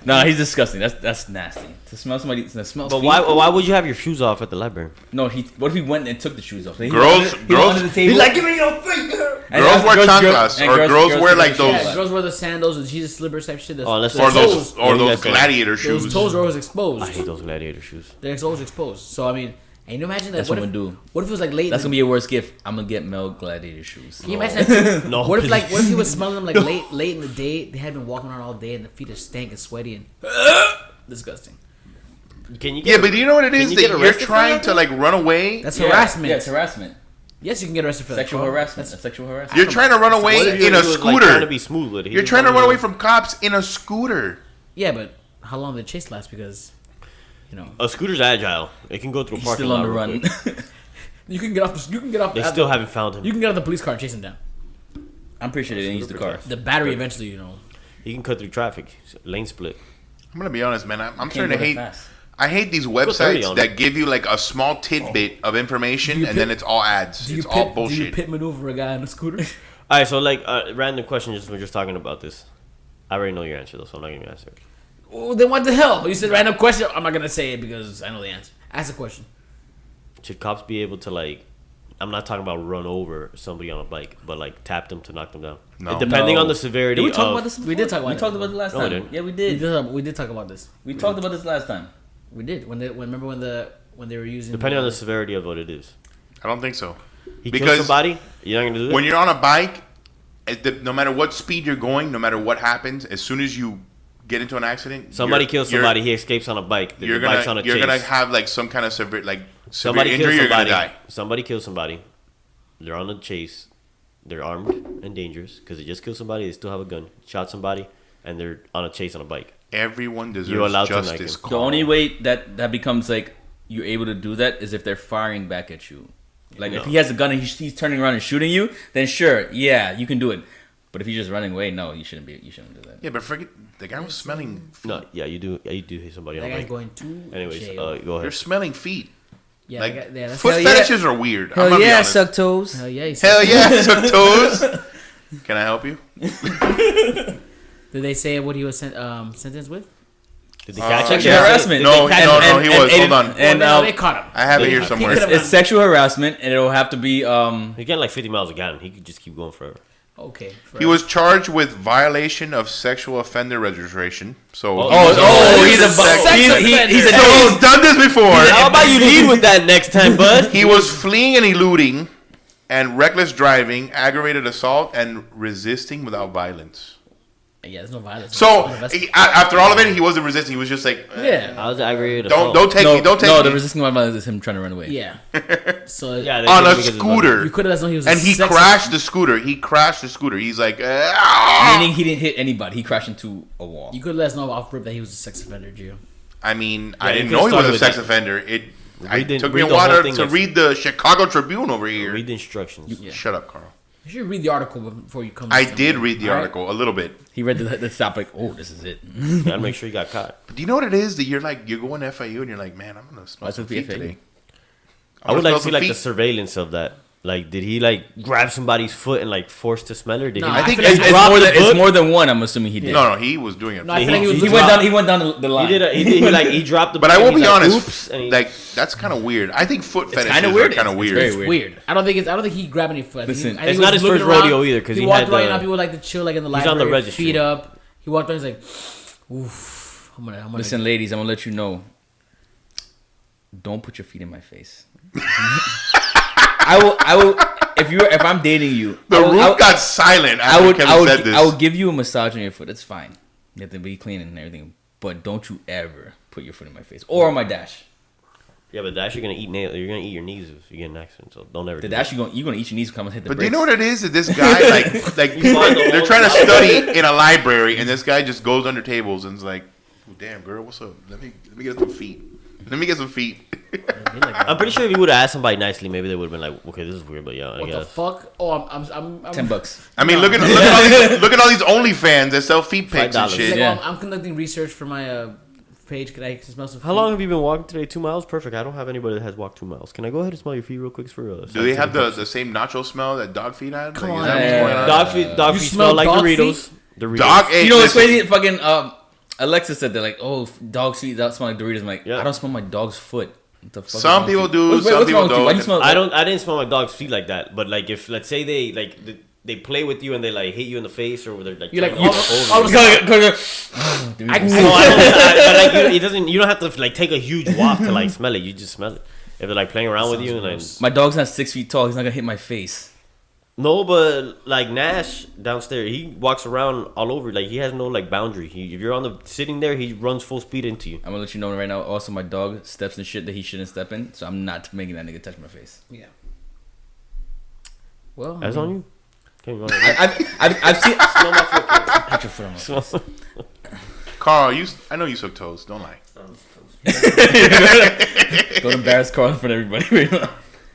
No, he's disgusting. That's nasty. To smell somebody, to smell. But feet? why would you have your shoes off at the library? No, what if he went and took the shoes off? Like, he Girls- was under, he was girls- under the table. He's like, give me your feet, girl. And Girls wear chanclas, and or girls wear, like, wear those- Yeah, girls wear the sandals, the Jesus slippers type shit. Oh, let's the Or say- toes, those you guys say? gladiator those shoes. toes are always exposed. I hate those gladiator shoes. They're always exposed. So I mean, and you imagine that. That's what I'm gonna do. What if it was like late? That's gonna be your worst gift. I'm gonna get Mel Gladiator shoes. Can you imagine that? No, What if please. what if he was smelling them like late in the day? They had been walking around all day and the feet are stank and sweaty and disgusting. Can you Yeah, get? but do you know what it Can is you that get you're arrested for trying that, to like run away? That's Yeah, harassment. Yeah, it's harassment. Yes, you can get arrested for that. Sexual Carl. harassment. That's- Sexual harassment. You're trying to run away What if in he a was, like, trying to scooter. be smooth with it? He You're was trying to run away with from cops in a scooter. Yeah, but how long did the chase last? Because, you know, a scooter's agile. It can go through a He's parking still on lot the real run. quick. you can get off. You can get off. They still haven't found him. You can get off the police car and chase him down. I'm pretty sure they didn't use the car. The battery eventually, you know. He can cut through traffic. Lane split. I'm gonna be honest, man. I'm Can't starting to go that hate. fast. I hate these 30 websites on that it. give you like a small tidbit of information Do you and then pit- it's all ads. Do you It's all pit bullshit. maneuver a guy on a scooter? All right, so like random question. We're just talking about this. I already know your answer though, so I'm not gonna answer it. Well, then what the hell? You said random question. I'm not gonna say it because I know the answer. Ask a question. Should cops be able to like? I'm not talking about run over somebody on a bike, but like tap them to knock them down. No. Depending No. on the severity. Did we talk of, about this? We did talk about We it. talked about it last No, we time. didn't. Yeah, we did. We did talk about this. We talked about this last time. We did remember when they were using Depending on the severity of what it is. I don't think so. He Because kills somebody. You're not gonna do that. When you're on a bike, no matter what speed you're going, no matter what happens, as soon as you get into an accident, Somebody you're- kills somebody. He escapes on a bike. The You're bike's on gonna a you're chase. gonna have like some kind of severe Somebody injury. kills You're gonna somebody. die. Somebody kills somebody. They're on a chase. They're armed and dangerous because they just killed somebody. They still have a gun. Shot somebody, and they're on a chase on a bike. Everyone You're allowed deserves to justice. like him. The only way that becomes like you're able to do that is if they're firing back at you. Like if No. he has a gun and he's turning around and shooting you, then sure, yeah, you can do it. But if he's just running away, no, you shouldn't do that. Yeah, but forget the guy was smelling. No, yeah, you do. Yeah, you do hit somebody That on a guy's bike. going to Anyways, jail. go You're ahead. smelling feet. Yeah, Like that's foot Hell yeah. fetishes are weird. I'm gonna be honest. suck toes. hell yeah. Hell yeah, some toes. Can I help you? Did they say what he was sentenced with? Did they catch him? Sexual Yeah. harassment. No, They catch no, him no, he was. Hold on. And no, they caught him. I have it here He somewhere. could've- it's sexual harassment, and it'll have to be He's getting like 50 miles a gallon. He could just keep going forever. Okay. He was charged with violation of sexual offender registration. So he's a sex offender. he's a so he's done this before. How about you lead with that next time, bud? He was fleeing and eluding, and reckless driving, aggravated assault, and resisting without violence. Yeah, there's no violence. So after all of it, he wasn't resisting. He was just like, Yeah. I was aggravated. don't take me. Don't take me. No, the resisting violence is him trying to run away. Yeah. So Yeah, they On did a because of scooter. you could have known he was. And a he sex crashed the scooter. He's like, Meaning he didn't hit anybody. He crashed into a wall. You could let us know off rip that he was a sex offender, Gio. I mean, Yeah, I you didn't could've know he was started a with sex that. offender. It took me read a the while whole to thing read the Chicago Tribune over here. Read the instructions. Shut up, Carl. You should read the article before you come. I to did me. read the All right? article a little bit. He read the stop like, oh, this is it. Gotta make sure you got caught. But do you know what it is? That you're going to FIU and you're like, man, I'm gonna smell That's some what the feet FIU. today. I would like to see like feet. the surveillance of that. Like, did he like grab somebody's foot and like force to smell her? Did No, he? I think It's, it's it's more than one. I'm assuming he did. No, he was doing it. No, I feel like he was. He went down the line. He dropped the. But I and will he's be like, honest, Oops, and he, like that's kind of weird. I think foot fetishes kinda are weird. kind of It's weird. very It's weird. I don't think he grabbed any foot. Listen, I think it's he not was his first looking around. rodeo either, 'cause he walked had around. the- And people like to chill like in the He's library. on the registry. Feet up. He walked around. He's like, oof. I'm gonna. Listen, ladies, I'm gonna let you know. Don't put your feet in my face. I will. If I'm dating you, The roof got silent after Kevin said this. I will give you a massage on your foot. It's fine. You have to be clean and everything. But don't you ever put your foot in my face or on my dash. yeah, but Dash, you're gonna eat nail. You're gonna eat your knees if you get an accident. So don't ever. The do dash that. you're gonna eat your knees. Come and hit the But do you brakes. know what it is? That this guy, like people, find the they're whole trying to time. study in a library, and this guy just goes under tables and is like, oh, "Damn, girl, what's up? Let me get some feet. Let me get some feet." I'm pretty sure if you would have asked somebody nicely, maybe they would have been like, "Okay, this is weird," but yeah, I what the guess. fuck? Oh, I'm $10. I mean, look at all these OnlyFans that sell feet pics and $5. shit. Like, Yeah. I'm conducting research for my page. Can I smell some? How long have you been walking today? 2 miles? Perfect. I don't have anybody that has walked 2 miles. Can I go ahead and smell your feet real quick for Do they have the same nacho smell that dog feet had? Come Like, on, is that what's man. going on? dog You feet smell smell like dog Doritos. feet? Doritos. Dog. Hey, You know what's listen, crazy? Fucking Alexa said they're like, oh, dog's feet that smell like Doritos. I'm like, Yeah. I don't smell my dog's foot. What the fuck is Some wrong with people you? do, What's some wrong people with you? Why you don't. smell? I didn't smell my dog's feet like that. But like, if let's say they play with you and they like hit you in the face or they're like You're like, trying to all of over a you. sudden, Oh, dude. I can No, see. but like, it doesn't. You don't have to like take a huge walk to like smell it. You just smell it. If they're like playing around with you and like, My dog's not 6 feet tall. He's not gonna hit my face. no, but like Nash downstairs, he walks around all over. Like he has no like boundary. If you're on the sitting there, he runs full speed into you. I'm gonna let you know right now. Also, my dog steps in shit that he shouldn't step in, so I'm not making that nigga touch my face. Yeah. Well, That's on you. Okay, you wanna- I've seen. smell my foot. kid. Put your foot on my face. Smell- Carl, I know you suck toes. Don't lie. Don't embarrass Carl in front of everybody.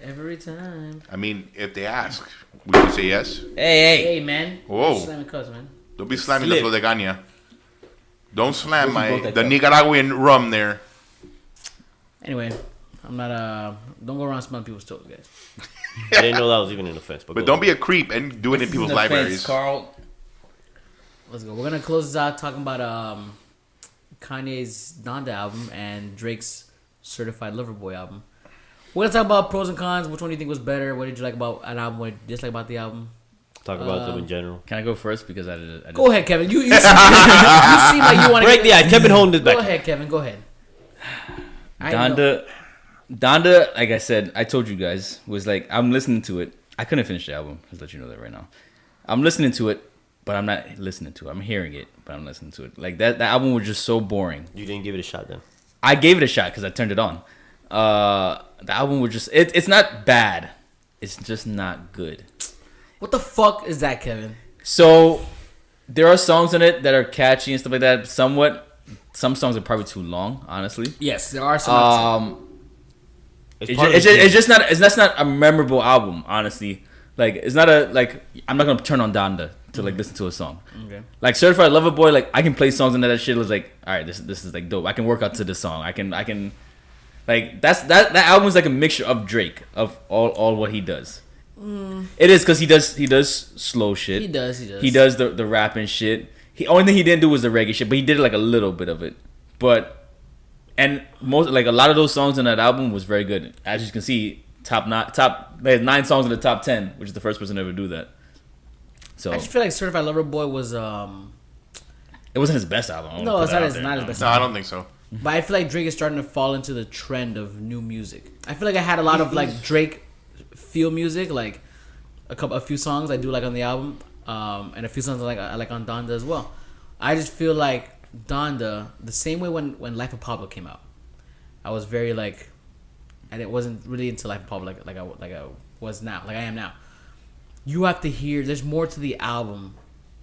every time. I mean, if they ask, we should say yes. hey, Hey, man. Whoa. Slamming cuss, man. Don't be slamming the Slip. Flor de Caña. Don't slam broke that the cup. Nicaraguan rum there. Anyway, I'm not. Don't go around smelling people's toes, guys. I didn't know that was even an offense. But But go don't on. be a creep and do it in people's libraries. Carl. Let's go. We're gonna close this out talking about Kanye's Donda album and Drake's Certified Lover Boy album. We're gonna talk about pros and cons. Which one do you think was better? What did you like about an album? What did you dislike about the album? talk about them in general. Can I go first because I did. Go ahead, Kevin. You seem like you want to Break the ice. Kevin holding this Go back. ahead, Kevin. Go ahead. I know. Donda, like I said, I told you guys, was like, I'm listening to it. I couldn't finish the album. Just let you know that right now. I'm listening to it, but I'm not listening to it. I'm hearing it, but I'm listening to it. Like that album was just so boring. You didn't give it a shot then. I gave it a shot because I turned it on. The album was just, it's not bad. It's just not good. What the fuck is that, Kevin? So there are songs in it that are catchy and stuff like that. Somewhat. Some songs are probably too long, honestly. Yes, there are some. It's just not. That's not a memorable album, honestly. Like it's not a like. I'm not gonna turn on Donda to like listen to a song. Okay. Like Certified Lover Boy, like I can play songs and that shit was like, all right, this is like dope. I can work out to this song. I can like that album is like a mixture of Drake of all what he does. It is because he does slow shit. He does. He does the rap and shit. Only thing he didn't do was the reggae shit, but he did like a little bit of it. But and most like a lot of those songs in that album was very good. As you can see, they had 9 songs in the top 10, which is the first person to ever do that. So I just feel like Certified Lover Boy was it wasn't his best album. I don't no, wanna it's put not that his out not there, his no. best. No, I don't think so. But I feel like Drake is starting to fall into the trend of new music. I feel like I had a lot of like Drake feel music, like a few songs I do like on the album, and a few songs I like on Donda as well. I just feel like Donda, the same way when Life of Pablo came out, I was very like, and it wasn't really into Life of Pablo like I was now, like I am now. You have to hear. There's more to the album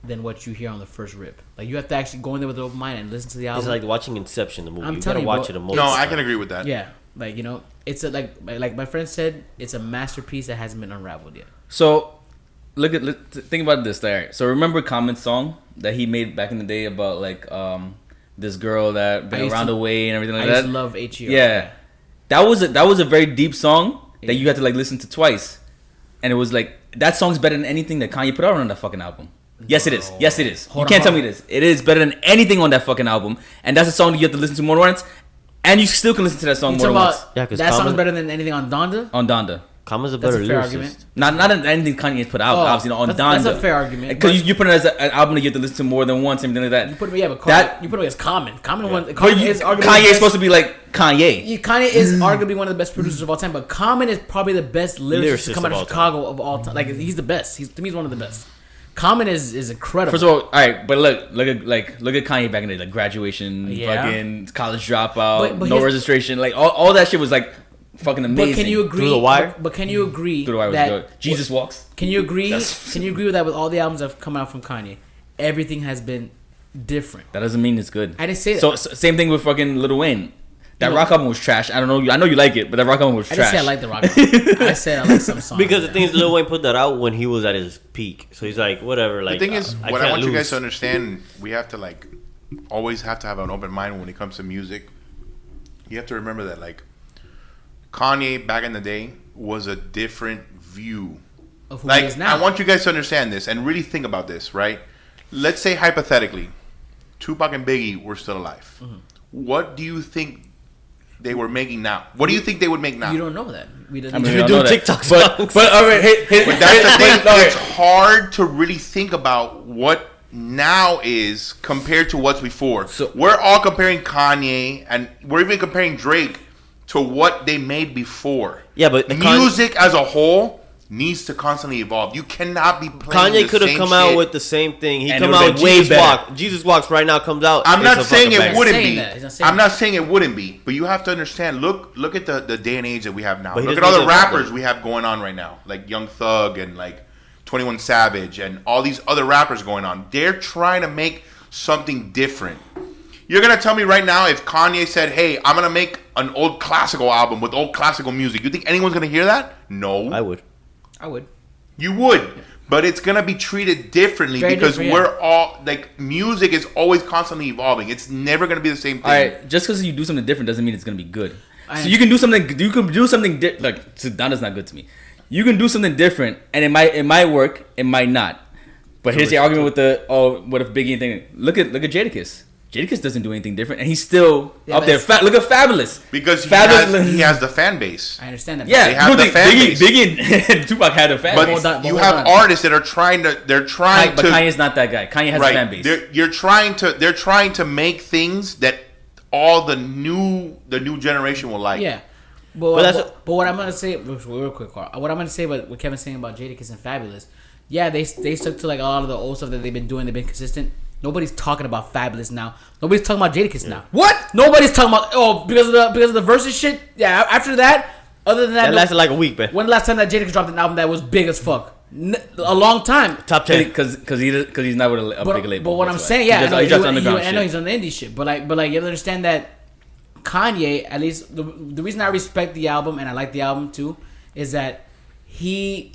than what you hear on the first rip. Like you have to actually go in there with an open mind and listen to the album. It's like watching Inception, the movie. I'm You telling gotta you, watch bro. it a multiple No, I times. can agree with that. Yeah, like it's a like my friend said, it's a masterpiece that hasn't been unraveled yet. So, think about this. There. So remember Common's song that he made back in the day about like this girl that been around the way and everything like I that. used to love H.E.O. Yeah, that was a very deep song that you had to like listen to twice, and it was like that song's better than anything that Kanye put out on that fucking album. Yes, it is. Yes, it is. You can't tell me this. It is better than anything on that fucking album, and that's a song that you have to listen to more than once, and you still can listen to that song more than once. Yeah, 'cause that song's Common- better than anything on Donda. On Donda. Common's a That's better a fair lyricist. argument. Not anything Kanye put out, obviously, on Donda. That's a fair argument. Because you put it as an album that you have to listen to more than once, and everything like that. You put it, That- you put it as Common. Common one. But Kanye is arguably Kanye is supposed to be like Kanye. Kanye is arguably one of the best producers of all time, but Common is probably the best lyricist to come out Lyricist of of all Chicago of all time. Like he's the best. To me, he's one of the best. Common is incredible. First of all right, but look at Kanye back in the day, like graduation, Yeah. fucking college dropout, But no registration, like all that shit was like fucking amazing. But can you agree? Through the Wire? But can you agree Through the Wire was that good. Jesus Walks. Can you agree? That's- Can you agree with that? With all the albums that have come out from Kanye, everything has been different. That doesn't mean it's good. I didn't say that. So same thing with fucking Lil Wayne. That You know- rock album was trash. I don't know. I know you like it, but that rock album was I trash. didn't say I like the rock. album. I said I like some songs. Because the thing is, Lil Wayne put that out when he was at his peak. So he's like, whatever. Like, The thing is, what I can't want you guys lose. to understand, we have to like always have to have an open mind when it comes to music. You have to remember that like Kanye back in the day was a different view. of who he Like is now. I want you guys to understand this and really think about this, right? Let's say hypothetically, Tupac and Biggie were still alive. Mm-hmm. What do you think they were making now? What do you think they would make now? You don't know that. We didn't. I mean, You're I doing know that. TikTok but songs. but all right, But that's the thing. no, It's hard to really think about what now is compared to what's before. So- We're all comparing Kanye and we're even comparing Drake to what they made before. Yeah, but music as a whole needs to constantly evolve. You cannot be playing Kanye the could have same come shit. out with the same thing. He And come it out would've with been way Jesus better. Walk. Jesus Walks right now comes out. I'm not it's a saying fucking it banger. wouldn't saying be. that. He's not saying I'm that. not saying it wouldn't be. But you have to understand. Look at the day and age that we have now. But he Look at doesn't all the need to rap rappers though. we have going on right now, like Young Thug and like 21 Savage and all these other rappers going on. They're trying to make something different. You're gonna tell me right now if Kanye said, "Hey, I'm gonna make an old classical album with old classical music," you think anyone's gonna hear that? No, I would. I would. you would, but it's gonna be treated differently Very because different, yeah. we're all like music is always constantly evolving. It's never gonna be the same thing. All right, just because you do something different doesn't mean it's gonna be good. I- So you can do something. You can do something like so Donda's not good to me. You can do something different, and it might work. It might not. But here's the argument with the what if Biggie thing? Look at Jadakiss. Jadakiss doesn't do anything different, and he's still Yeah, up there. but- Look at Fabulous. Because Fabulous. he has the fan base. I understand that. Yeah, They have no, the fan base. Biggie and Tupac had a fan But base. Hold on, you hold have on. artists that are trying to. They're trying But to. Kanye's not that guy. Kanye has a fan base. You're trying to. They're trying to make things that all the new generation will like. Yeah. But, that's- but what I'm gonna say real quick, Carl, what I'm gonna say about what Kevin's saying about Jadakiss and Fabulous, yeah, they stuck to like a lot of the old stuff that they've been doing. They've been consistent. Nobody's talking about Fabulous now. Nobody's talking about Jadakiss now. What? Nobody's talking about because of the versus shit. Yeah. After that, other than that, That lasted like a week, man. when the last time that Jadakiss dropped an album that was big as fuck? A long time. Top 10. Because he's not with a big label. But what I'm that's why. saying, yeah, he I know, he drops I underground know shit. he's on the indie shit, but like you have to understand that Kanye, at least the reason I respect the album and I like the album too, is that he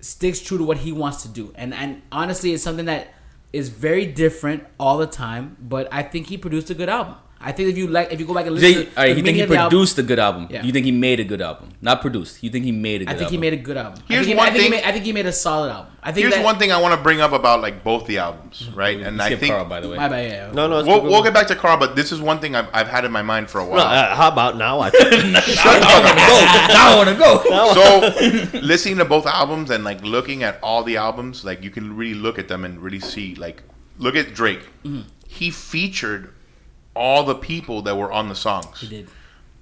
sticks true to what he wants to do, and honestly, it's something that is very different all the time. But I think he produced a good album. I think if you go back and listen to All right, the you think beginning he of the album, produced a good album? Yeah. You think he made a good album? Not produced. You think he made a good I album? think he made a good album. Here's I one think thing- I think he made a solid album. I think Here's that, one thing I want to bring up about like both the albums, right? And I Skip think Carl, by the way. My bad, yeah. No, it's we'll get back to Carl, but this is one thing I've had in my mind for a No, while. how about now? I I want to go. So listening to both albums and like looking at all the albums, like you can really look at them and really see. Like, look at Drake. He featured all the people that were on the songs. He did.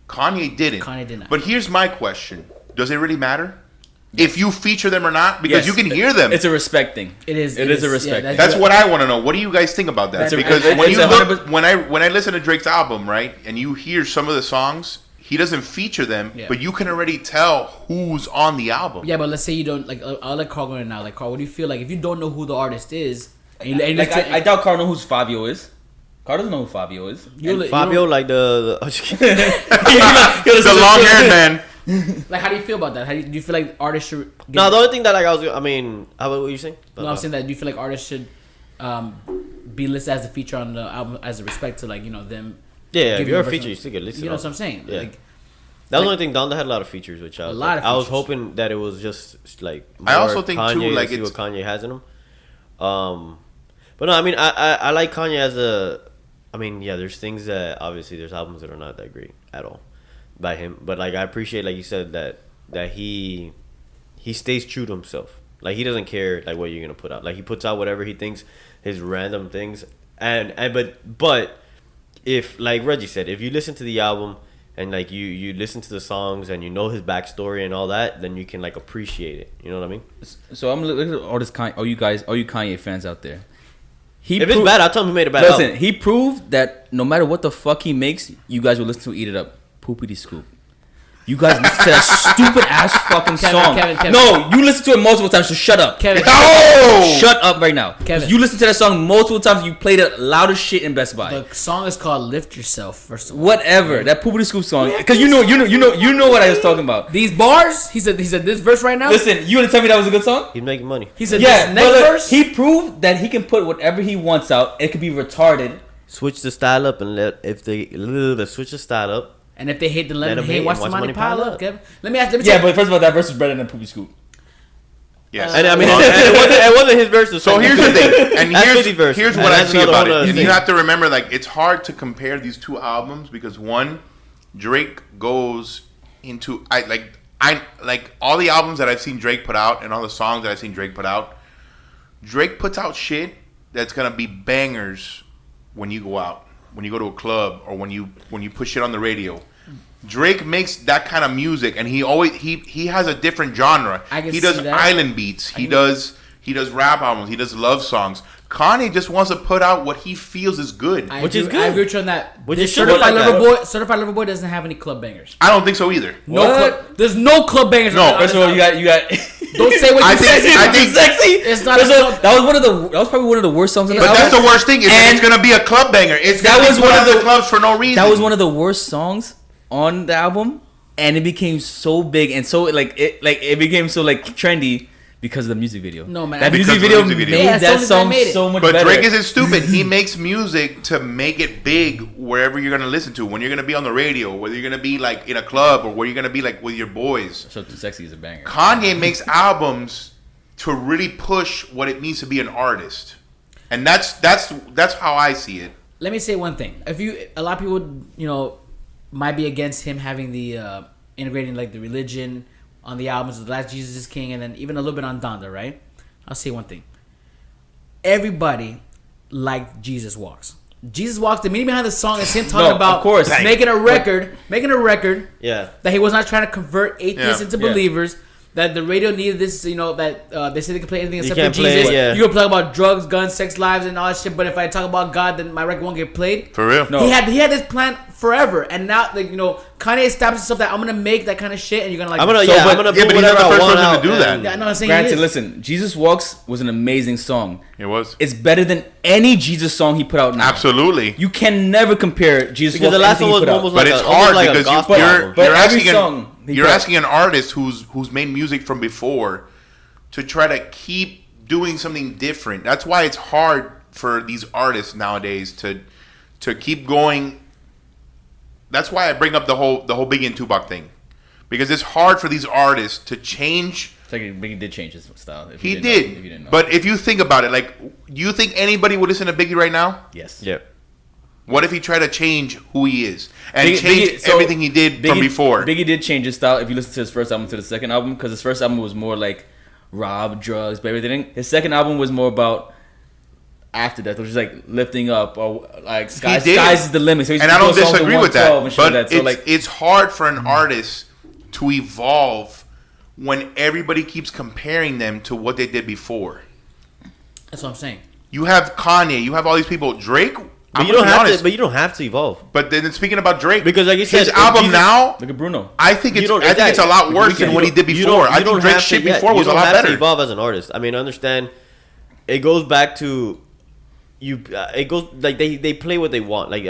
Kanye didn't. Kanye did not. But here's my question: does it really matter? if you feature them or not, because Yes. you can hear them. It's a respect thing. It is. It is a respect thing. That's what I want to know. What do you guys think about that? That's a- Because it's when you 100%. look, when I listen to Drake's album, right, and you hear some of the songs, he doesn't feature them, Yeah. but you can already tell who's on the album. Yeah, but let's say you don't like. I'll let Carl go in now. Like Carl, what do you feel like if you don't know who the artist is? And you, and Like I doubt Carl knows who Fabio is. Carl doesn't know who Fabio is. Fabio, like the The long-haired man. Like, how do you feel about that? Do you feel like artists should? No, the only thing that like I mean, how about what you saying? No, I'm saying that. Do you feel like artists should be listed as a feature on the album as a respect to them? Yeah, give if you you're a version feature, of- you still get listed. You know on. what I'm saying? Yeah. Like, That was the only thing. Donda had a lot of features, which I was lot of I was features. hoping that it was just like. I also more think, Kanye, too, like, see it's- what Kanye has in him. But no, I mean, I like Kanye as a. I mean, yeah, there's things that obviously there's albums that are not that great at all by him, but like I appreciate, like you said, that he stays true to himself. Like he doesn't care like what you're gonna put out. Like he puts out whatever he thinks, his random things, and but if like Reggie said, if you listen to the album and like you listen to the songs and you know his backstory and all that, then you can like appreciate it. You know what I mean? So I'm looking at all this Kanye. All you Kanye fans out there. If it's bad, I'll tell him he made a bad Listen, album. he proved that no matter what the fuck he makes, you guys will listen to Eat It Up. Poopity scoop. You guys listen to that stupid ass fucking song. Kevin. No, you listen to it multiple times, so shut up. Kevin. Oh! Shut up right now. Kevin. You listen to that song multiple times. You played it loud as shit in Best Buy. The song is called "Lift Yourself." First of all, Whatever. That Poopity Scoop song. Because you know what I was talking about. these bars. He said this verse right now. Listen, you want to tell me that was a good song? He's making money. He said Yeah, this next but look, verse. he proved that he can put whatever he wants out. It could be retarded. Switch the style up and switch the style up. And if they hate, then let Let them them hate. hate Watch and the watch money money pile pile up. up. Kevin. Let me tell Yeah, you- but first of all, that verse is better than Poopy Scoop. Yes. And I mean, and it wasn't his verse. So here's the thing, and That's 50 verse. here's And what I that's see another about one it. of And the you things. have to remember, like, it's hard to compare these two albums because one, Drake goes into I like all the albums that I've seen Drake put out and all the songs that I've seen Drake put out. Drake puts out shit that's gonna be bangers when you go out, when you go to a club, or when you put shit on the radio. Drake makes that kind of music, and he has a different genre. I can He does see that. island beats. He does rap albums. He does love songs. Kanye just wants to put out what he feels is good. Which is good. I agree with you on that. Which This is good. Certified Like Lover that. Boy. Certified Lover Boy doesn't have any club bangers. I don't think so either. No What? club. There's no club bangers. No, on First of all, you got. Don't say what you I think- said. I think- sexy. It's not First a of all, club- that was probably one of the worst songs on the But album. that's the worst thing. Is that And it's gonna be a club banger. It's that gonna was be one put of on the- clubs for no reason. That was one of the worst songs on the album, and it became so big and so it became so like trendy because of the music video. No, man. that Because music of the video music video. made Yeah, that Tony song made it. so much But better. Drake isn't stupid. He makes music to make it big wherever you're gonna listen to. When you're gonna be on the radio, whether you're gonna be like in a club or where you're gonna be like with your boys. So Too Sexy is a banger. Kanye makes albums to really push what it means to be an artist, and that's how I see it. Let me say one thing. A lot of people, might be against him having the integrating like the religion on the albums of The Last Jesus is King, and then even a little bit on Donda, right? I'll say one thing. Everybody liked Jesus Walks. Jesus Walks, the meaning behind the song is him talking No, about of course. making a record Yeah. that he was not trying to convert atheists Yeah. into Yeah. believers. That the radio needed this, that they said they could play anything except for can't play Jesus. it, yeah. You can play about drugs, guns, sex lives, and all that shit. But if I talk about God, then my record won't get played. For real. No. He had this plan forever, and now Kanye established himself that I'm gonna make that kind of shit, and you're gonna like. I'm gonna So, I'm but- gonna yeah, put but he's not whatever the I first want person to out. do that. and- Yeah, I know what I'm saying. Granted, he is. listen, Jesus Walks was an amazing song. It was It's better than any Jesus song he put out now. absolutely. You can never compare Jesus Because Walks the last anything one he was put out. almost But like it's almost hard like a because gospel album. But you're every asking song he you're put- asking an artist who's made music from before to try to keep doing something different. That's why it's hard for these artists nowadays to keep going. That's why I bring up the whole Biggie and Tupac thing, because it's hard for these artists to change. It's like Biggie did change his style. if He you didn't know- did, if you didn't know. but if you think about it, like, you think anybody would listen to Biggie right now? yes. Yeah. What if he tried to change who he is and Biggie- change Biggie- so everything he did from Biggie- before? Biggie did change his style if you listen to his first album to the second album, because his first album was more like rob, drugs, but everything. His second album was more about after death, which is like lifting up or like He did. sky's is the limit. So he's And I don't doing songs disagree with 112 that. and shit like But that. So like it's hard for an artist to evolve when everybody keeps comparing them to what they did before. That's what I'm saying. You have Kanye, you have all these people. Drake, But you don't have to. But you don't have to evolve. But then speaking about Drake, because like you said, his album now, look at Bruno. I think it's a lot worse than what he did before. I think Drake's shit before was a lot better. You don't have to evolve as an artist. I mean, understand. It goes back to you. It goes like they play what they want. Like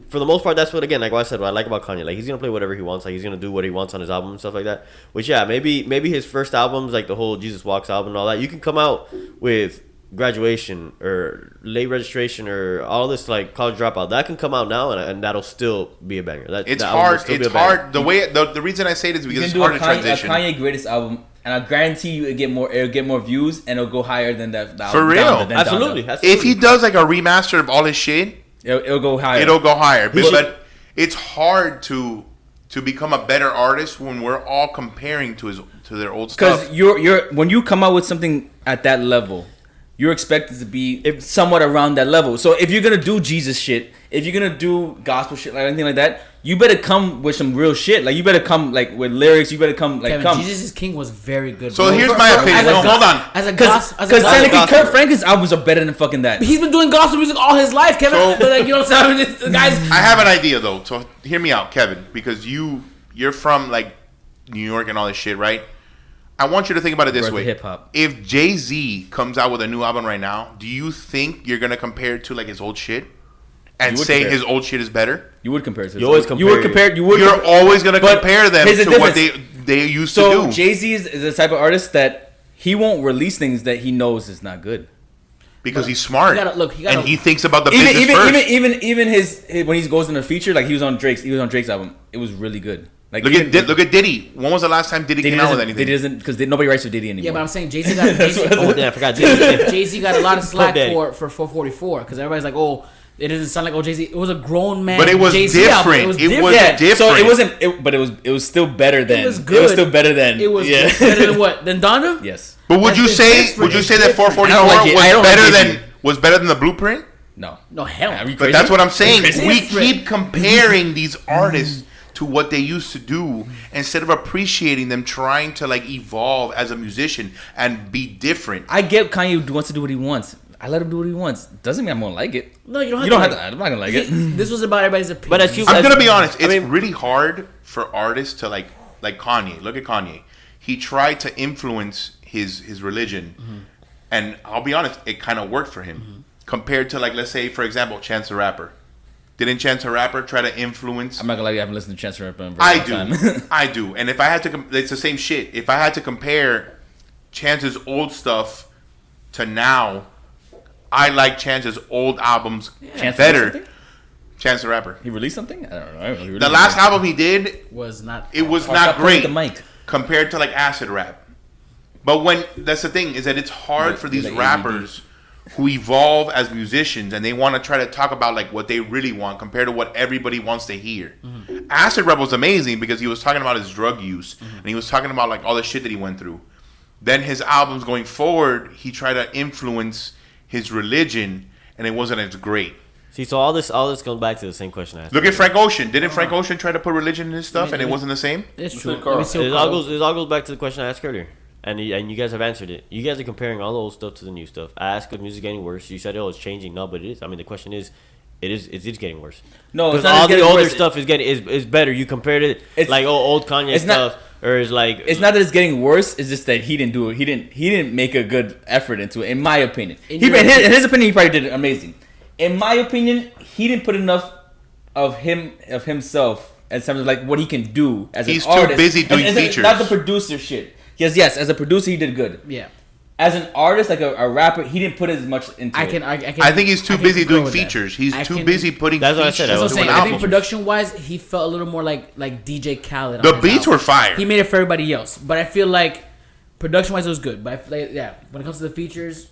for the most part, that's what like I said. What I like about Kanye, like he's gonna play whatever he wants. Like he's gonna do what he wants on his album and stuff like that. Which maybe his first albums, like the whole Jesus Walks album and all that, you can come out with Graduation or Late Registration or all this like College Dropout, that can come out now and that'll still be a banger. It's hard. It's hard. The reason I say it is because it's hard to transition. A Kanye greatest album, and I guarantee you it'll get more views and it'll go higher than that. For real, absolutely. If he does like a remaster of all his shit, it'll go higher. It'll go higher. But it's hard to become a better artist when we're all comparing to their old stuff. Because you're when you come out with something at that level, you're expected to be somewhat around that level. So if you're gonna do Jesus shit, if you're gonna do gospel shit, like anything like that, you better come with some real shit. Like you better come like with lyrics. You better come like Kevin, Jesus is King was very good. So here's my opinion. Hold on. Because technically Kurt Franklin's albums are better than fucking that. He's been doing gospel music all his life, Kevin. So, like, you know what I'm saying? The guys. I have an idea though. So hear me out, Kevin, because you're from like New York and all this shit, right? I want you to think about it this way. Hip-hop. If Jay-Z comes out with a new album right now, do you think you're going to compare it to like his old shit and say his old shit is better? You would compare it to You're always going to compare them to what they used to do. So Jay-Z is the type of artist that he won't release things that he knows is not good. Because he's smart. And he thinks about the business first. Even his when he goes in a feature, like he was on Drake's album, it was really good. Like look at Diddy. When was the last time Diddy came out with anything? Diddy doesn't, because nobody writes for Diddy anymore. Yeah, but I'm saying Jay-Z got I forgot Jay-Z got a lot of slack for 444 because everybody's like, oh, it doesn't sound like Jay-Z. It was a grown man. But it was different. It was different. So it wasn't. But it was still better than. It was good. It was still better than. It was better than what? Than Donda? Yes. But would you say that 444 was better than the Blueprint? No, hell. But that's what I'm saying. We keep comparing these artists to what they used to do instead of appreciating them trying to like evolve as a musician and be different. I get Kanye wants to do what he wants. I let him do what he wants. Doesn't mean I'm gonna like it. No, you don't have to. I'm not gonna like it. This was about everybody's opinion. But I'm gonna be honest. It's really hard for artists to like Kanye. Look at Kanye. He tried to influence his religion, and I'll be honest, it kind of worked for him compared to like, let's say for example, Chance the Rapper. Didn't Chance the Rapper try to influence? I'm not gonna lie, I haven't listened to Chance the Rapper in a very long time. I do. And if I had to, it's the same shit. If I had to compare Chance's old stuff to now, I like Chance's old albums better. Chance the Rapper. He released something? I don't know. The last album he did was not. It was not great compared to like acid rap. But that's the thing is that it's hard for these rappers who evolve as musicians and they want to try to talk about like what they really want compared to what everybody wants to hear. Acid Rap was amazing because he was talking about his drug use and he was talking about like all the shit that he went through. Then his albums going forward, he tried to influence his religion and it wasn't as great. See, so all this goes back to the same question I asked. Look at Frank Ocean. Didn't Frank Ocean try to put religion in his stuff and it wasn't the same? It's true. It all goes back to the question I asked earlier. And you guys have answered it. You guys are comparing all the old stuff to the new stuff. I asked if music getting worse. You said, oh, it's changing. No, but it is. I mean, the question is, it's getting worse. No, it's not all the older stuff is better. You compared it like old Kanye stuff, or it's like it's not that it's getting worse. It's just that he didn't do it. He didn't make a good effort into it. In my opinion, in his opinion, he probably did it amazing. In my opinion, he didn't put enough of himself as terms of like what he can do as an artist. He's too busy doing features. Not the producer shit. Yes. As a producer, he did good. Yeah. As an artist, like a rapper, he didn't put as much into it. I think he's too busy doing features. He's too busy putting features. That's what I said. That's what I'm saying. I think production-wise, he felt a little more like DJ Khaled. The beats were fire. He made it for everybody else. But I feel like production-wise, it was good. But when it comes to the features,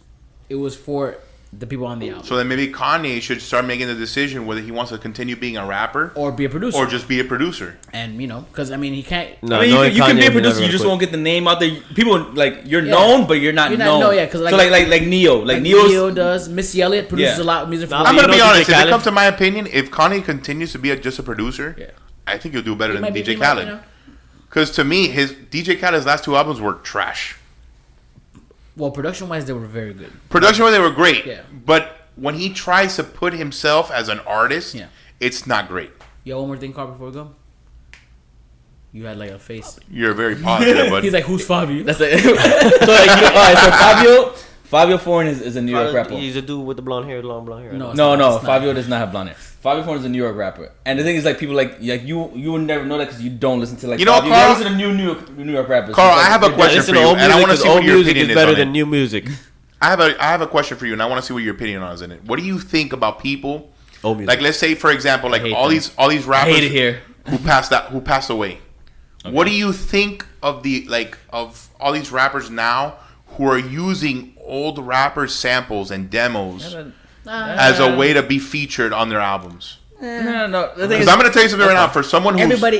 it was for the people on the album. So then maybe Kanye should start making the decision whether he wants to continue being a rapper or be a producer or just be a producer. And because I mean he can't. No, I mean, you can be a producer. You just won't get the name out there. People like you're known, but you're not known. No, yeah, because like Neo, Neo does. Missy Elliott produces a lot of music. I'm gonna be honest. If it comes to my opinion, if Kanye continues to be just a producer, I think he'll do better than DJ Khaled. Because to me, his DJ Khaled's last 2 albums were trash. Well, production wise, they were very good. Production-wise, they were great. Yeah. But when he tries to put himself as an artist, it's not great. Yo, one more thing, Carl, before we go. You had like a face. You're very positive, but He's like, "Who's Fabio?" That's like, so alright. So Fabio Foreign is a New York rapper. He's a dude with the blonde hair, long blonde hair. No. Fabio does not have blonde hair. Fabio Foreign is a New York rapper, and the thing is, like, people like you would never know that because you don't listen to like. You know, Fabio. Carl, You listen to New York rappers. Carl, I have a question for you, and I want to see what your opinion is better on than it. new music. I have a question for you, and I want to see what your opinion on is in it. What do you think about people? Old music. Like, let's say, for example, like all these rappers I hate it here. who passed away. Okay. What do you think of of all these rappers now who are using old rappers' samples and demos as a way to be featured on their albums? No. Because I'm going to tell you something right now. For someone who's everybody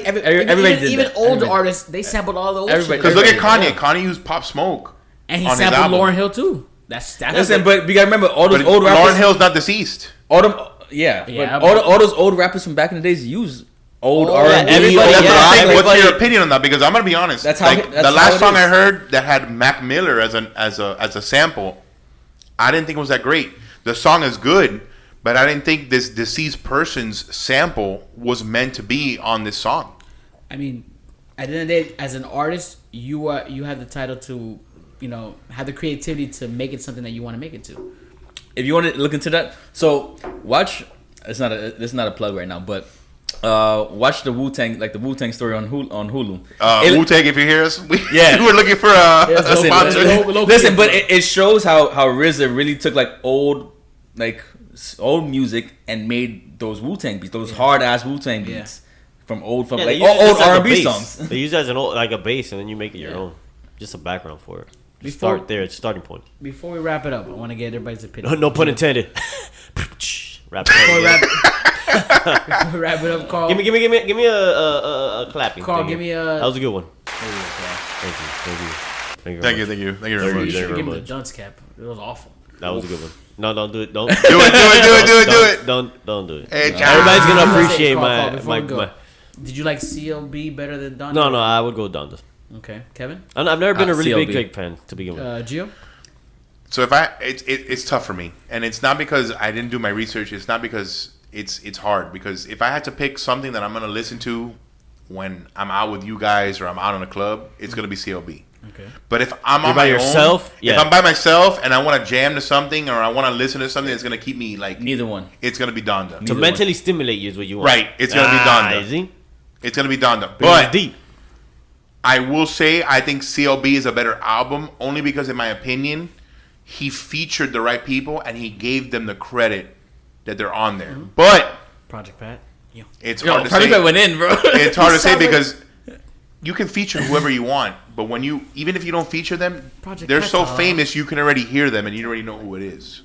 even older artists, they sampled all the old shit. because look at Kanye. Kanye used Pop Smoke, and he on sampled Lauryn Hill too. That's listen, but you gotta remember all those old rappers. Lauryn Hill's not deceased. All them, but all those old rappers from back in the days use old R&B. What's your opinion on that? Because I'm gonna be honest. That's how the last song I heard that had Mac Miller as a sample, I didn't think it was that great. The song is good, but I didn't think this deceased person's sample was meant to be on this song. I mean, at the end of the day, as an artist, you have the title to, have the creativity to make it something that you want to make it to. If you want to look into that, so watch. It's not a plug right now, but watch the Wu-Tang story on Hulu. Wu-Tang, if you hear us, we Yeah. were looking for a sponsor. Listen, but it shows how RZA really took like old music and made those Wu-Tang beats, those hard ass Wu-Tang beats from old R&B songs. They use it as a bass, and then you make it your own, just a background for it. Start there, it's starting point. Before we wrap it up, I want to get everybody's opinion. No pun intended. Wrap it up. Before we wrap it up, Carl. Give me a clapping. Carl, give me a. That was a good one. Thank you very much. You should give me the dunce cap. It was awful. That was a good one. No, don't do it. Don't do it. Don't do it. Hey, everybody's gonna appreciate my. Did you like CLB better than Donda? No, I would go Donda. Okay, Kevin. I've never been a really CLB. big Drake fan to begin with. Gio. So it's tough for me, and it's not because I didn't do my research. It's not because it's hard. Because if I had to pick something that I'm gonna listen to when I'm out with you guys or I'm out in a club, it's gonna be CLB. Okay. But if I'm You're on by my yourself, own, if I'm by myself and I want to jam to something or I want to listen to something that's gonna keep me like Neither one. it's gonna be Donda. To mentally stimulate you is what you want. Right. It's gonna be Donda. See? It's gonna be Donda. But But deep. I will say I think CLB is a better album only because, in my opinion, he featured the right people and he gave them the credit that they're on there. Mm-hmm. But Project Pat. it's hard to Project say. Pat went in, bro. It's hard to say because you can feature whoever you want, but even if you don't feature them, Project they're Pat's so hard. famous you can already hear them and you already know who it is.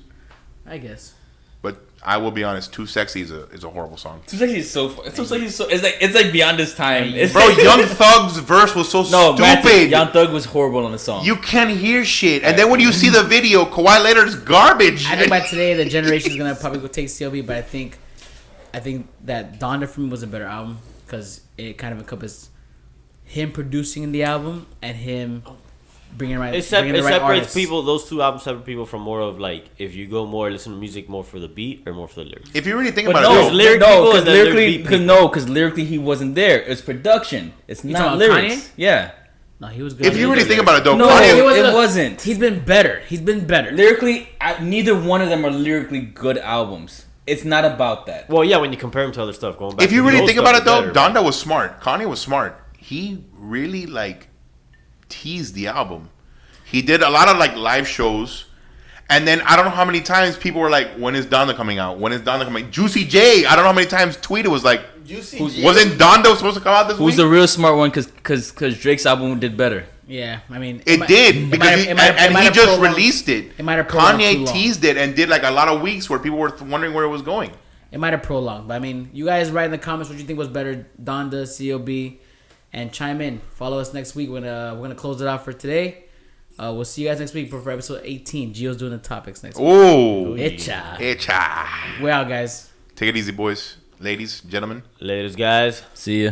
I guess. But I will be honest, Too Sexy is a horrible song. Too Sexy is so. Too Sexy is so. It's like beyond this time. It's Bro, Young Thug's verse was so Matthew, stupid. Young Thug was horrible on the song. You can't hear shit, and then when you see the video, Kawhi Leonard's garbage. I think by today the generation is gonna probably go take CLB, but I think that Donda for me was a better album because it kind of encompassed him producing the album and him bringing the right Separates artists. people. Those two albums separate people from more of like if you go more listen to music more for the beat or more for the lyrics. If you really think But about no, it, no, because lyrically he wasn't there. It's production. It's You not talking about lyrics. Kanye? Yeah. No, he was good. if you really think about it, though, No, Kanye, it wasn't. He's been better. Lyrically, neither one of them are lyrically good albums. It's not about that. Well, yeah, when you compare them to other stuff, going back. if you to really the old think stuff about it, though, is better, Donda was smart. Kanye was smart. He really teased the album. He did a lot of live shows, and then I don't know how many times people were like, "When is Donda coming out? When is Donda coming?" Juicy J, I don't know how many times tweeted was like, "Wasn't Donda supposed to come out this week?" Who's the real smart one? Because Drake's album did better. Yeah, I mean It did because he just released it. It might have prolonged too Kanye long. teased it and did a lot of weeks where people were wondering where it was going. It might have prolonged, but I mean, you guys write in the comments what you think was better, Donda, CLB, and chime in. Follow us next week. We're gonna close it out for today. We'll see you guys next week for episode 18. Gio's doing the topics next week. Ooh, Itcha. We're out, guys. Take it easy, boys, ladies, gentlemen. Ladies, guys. See ya.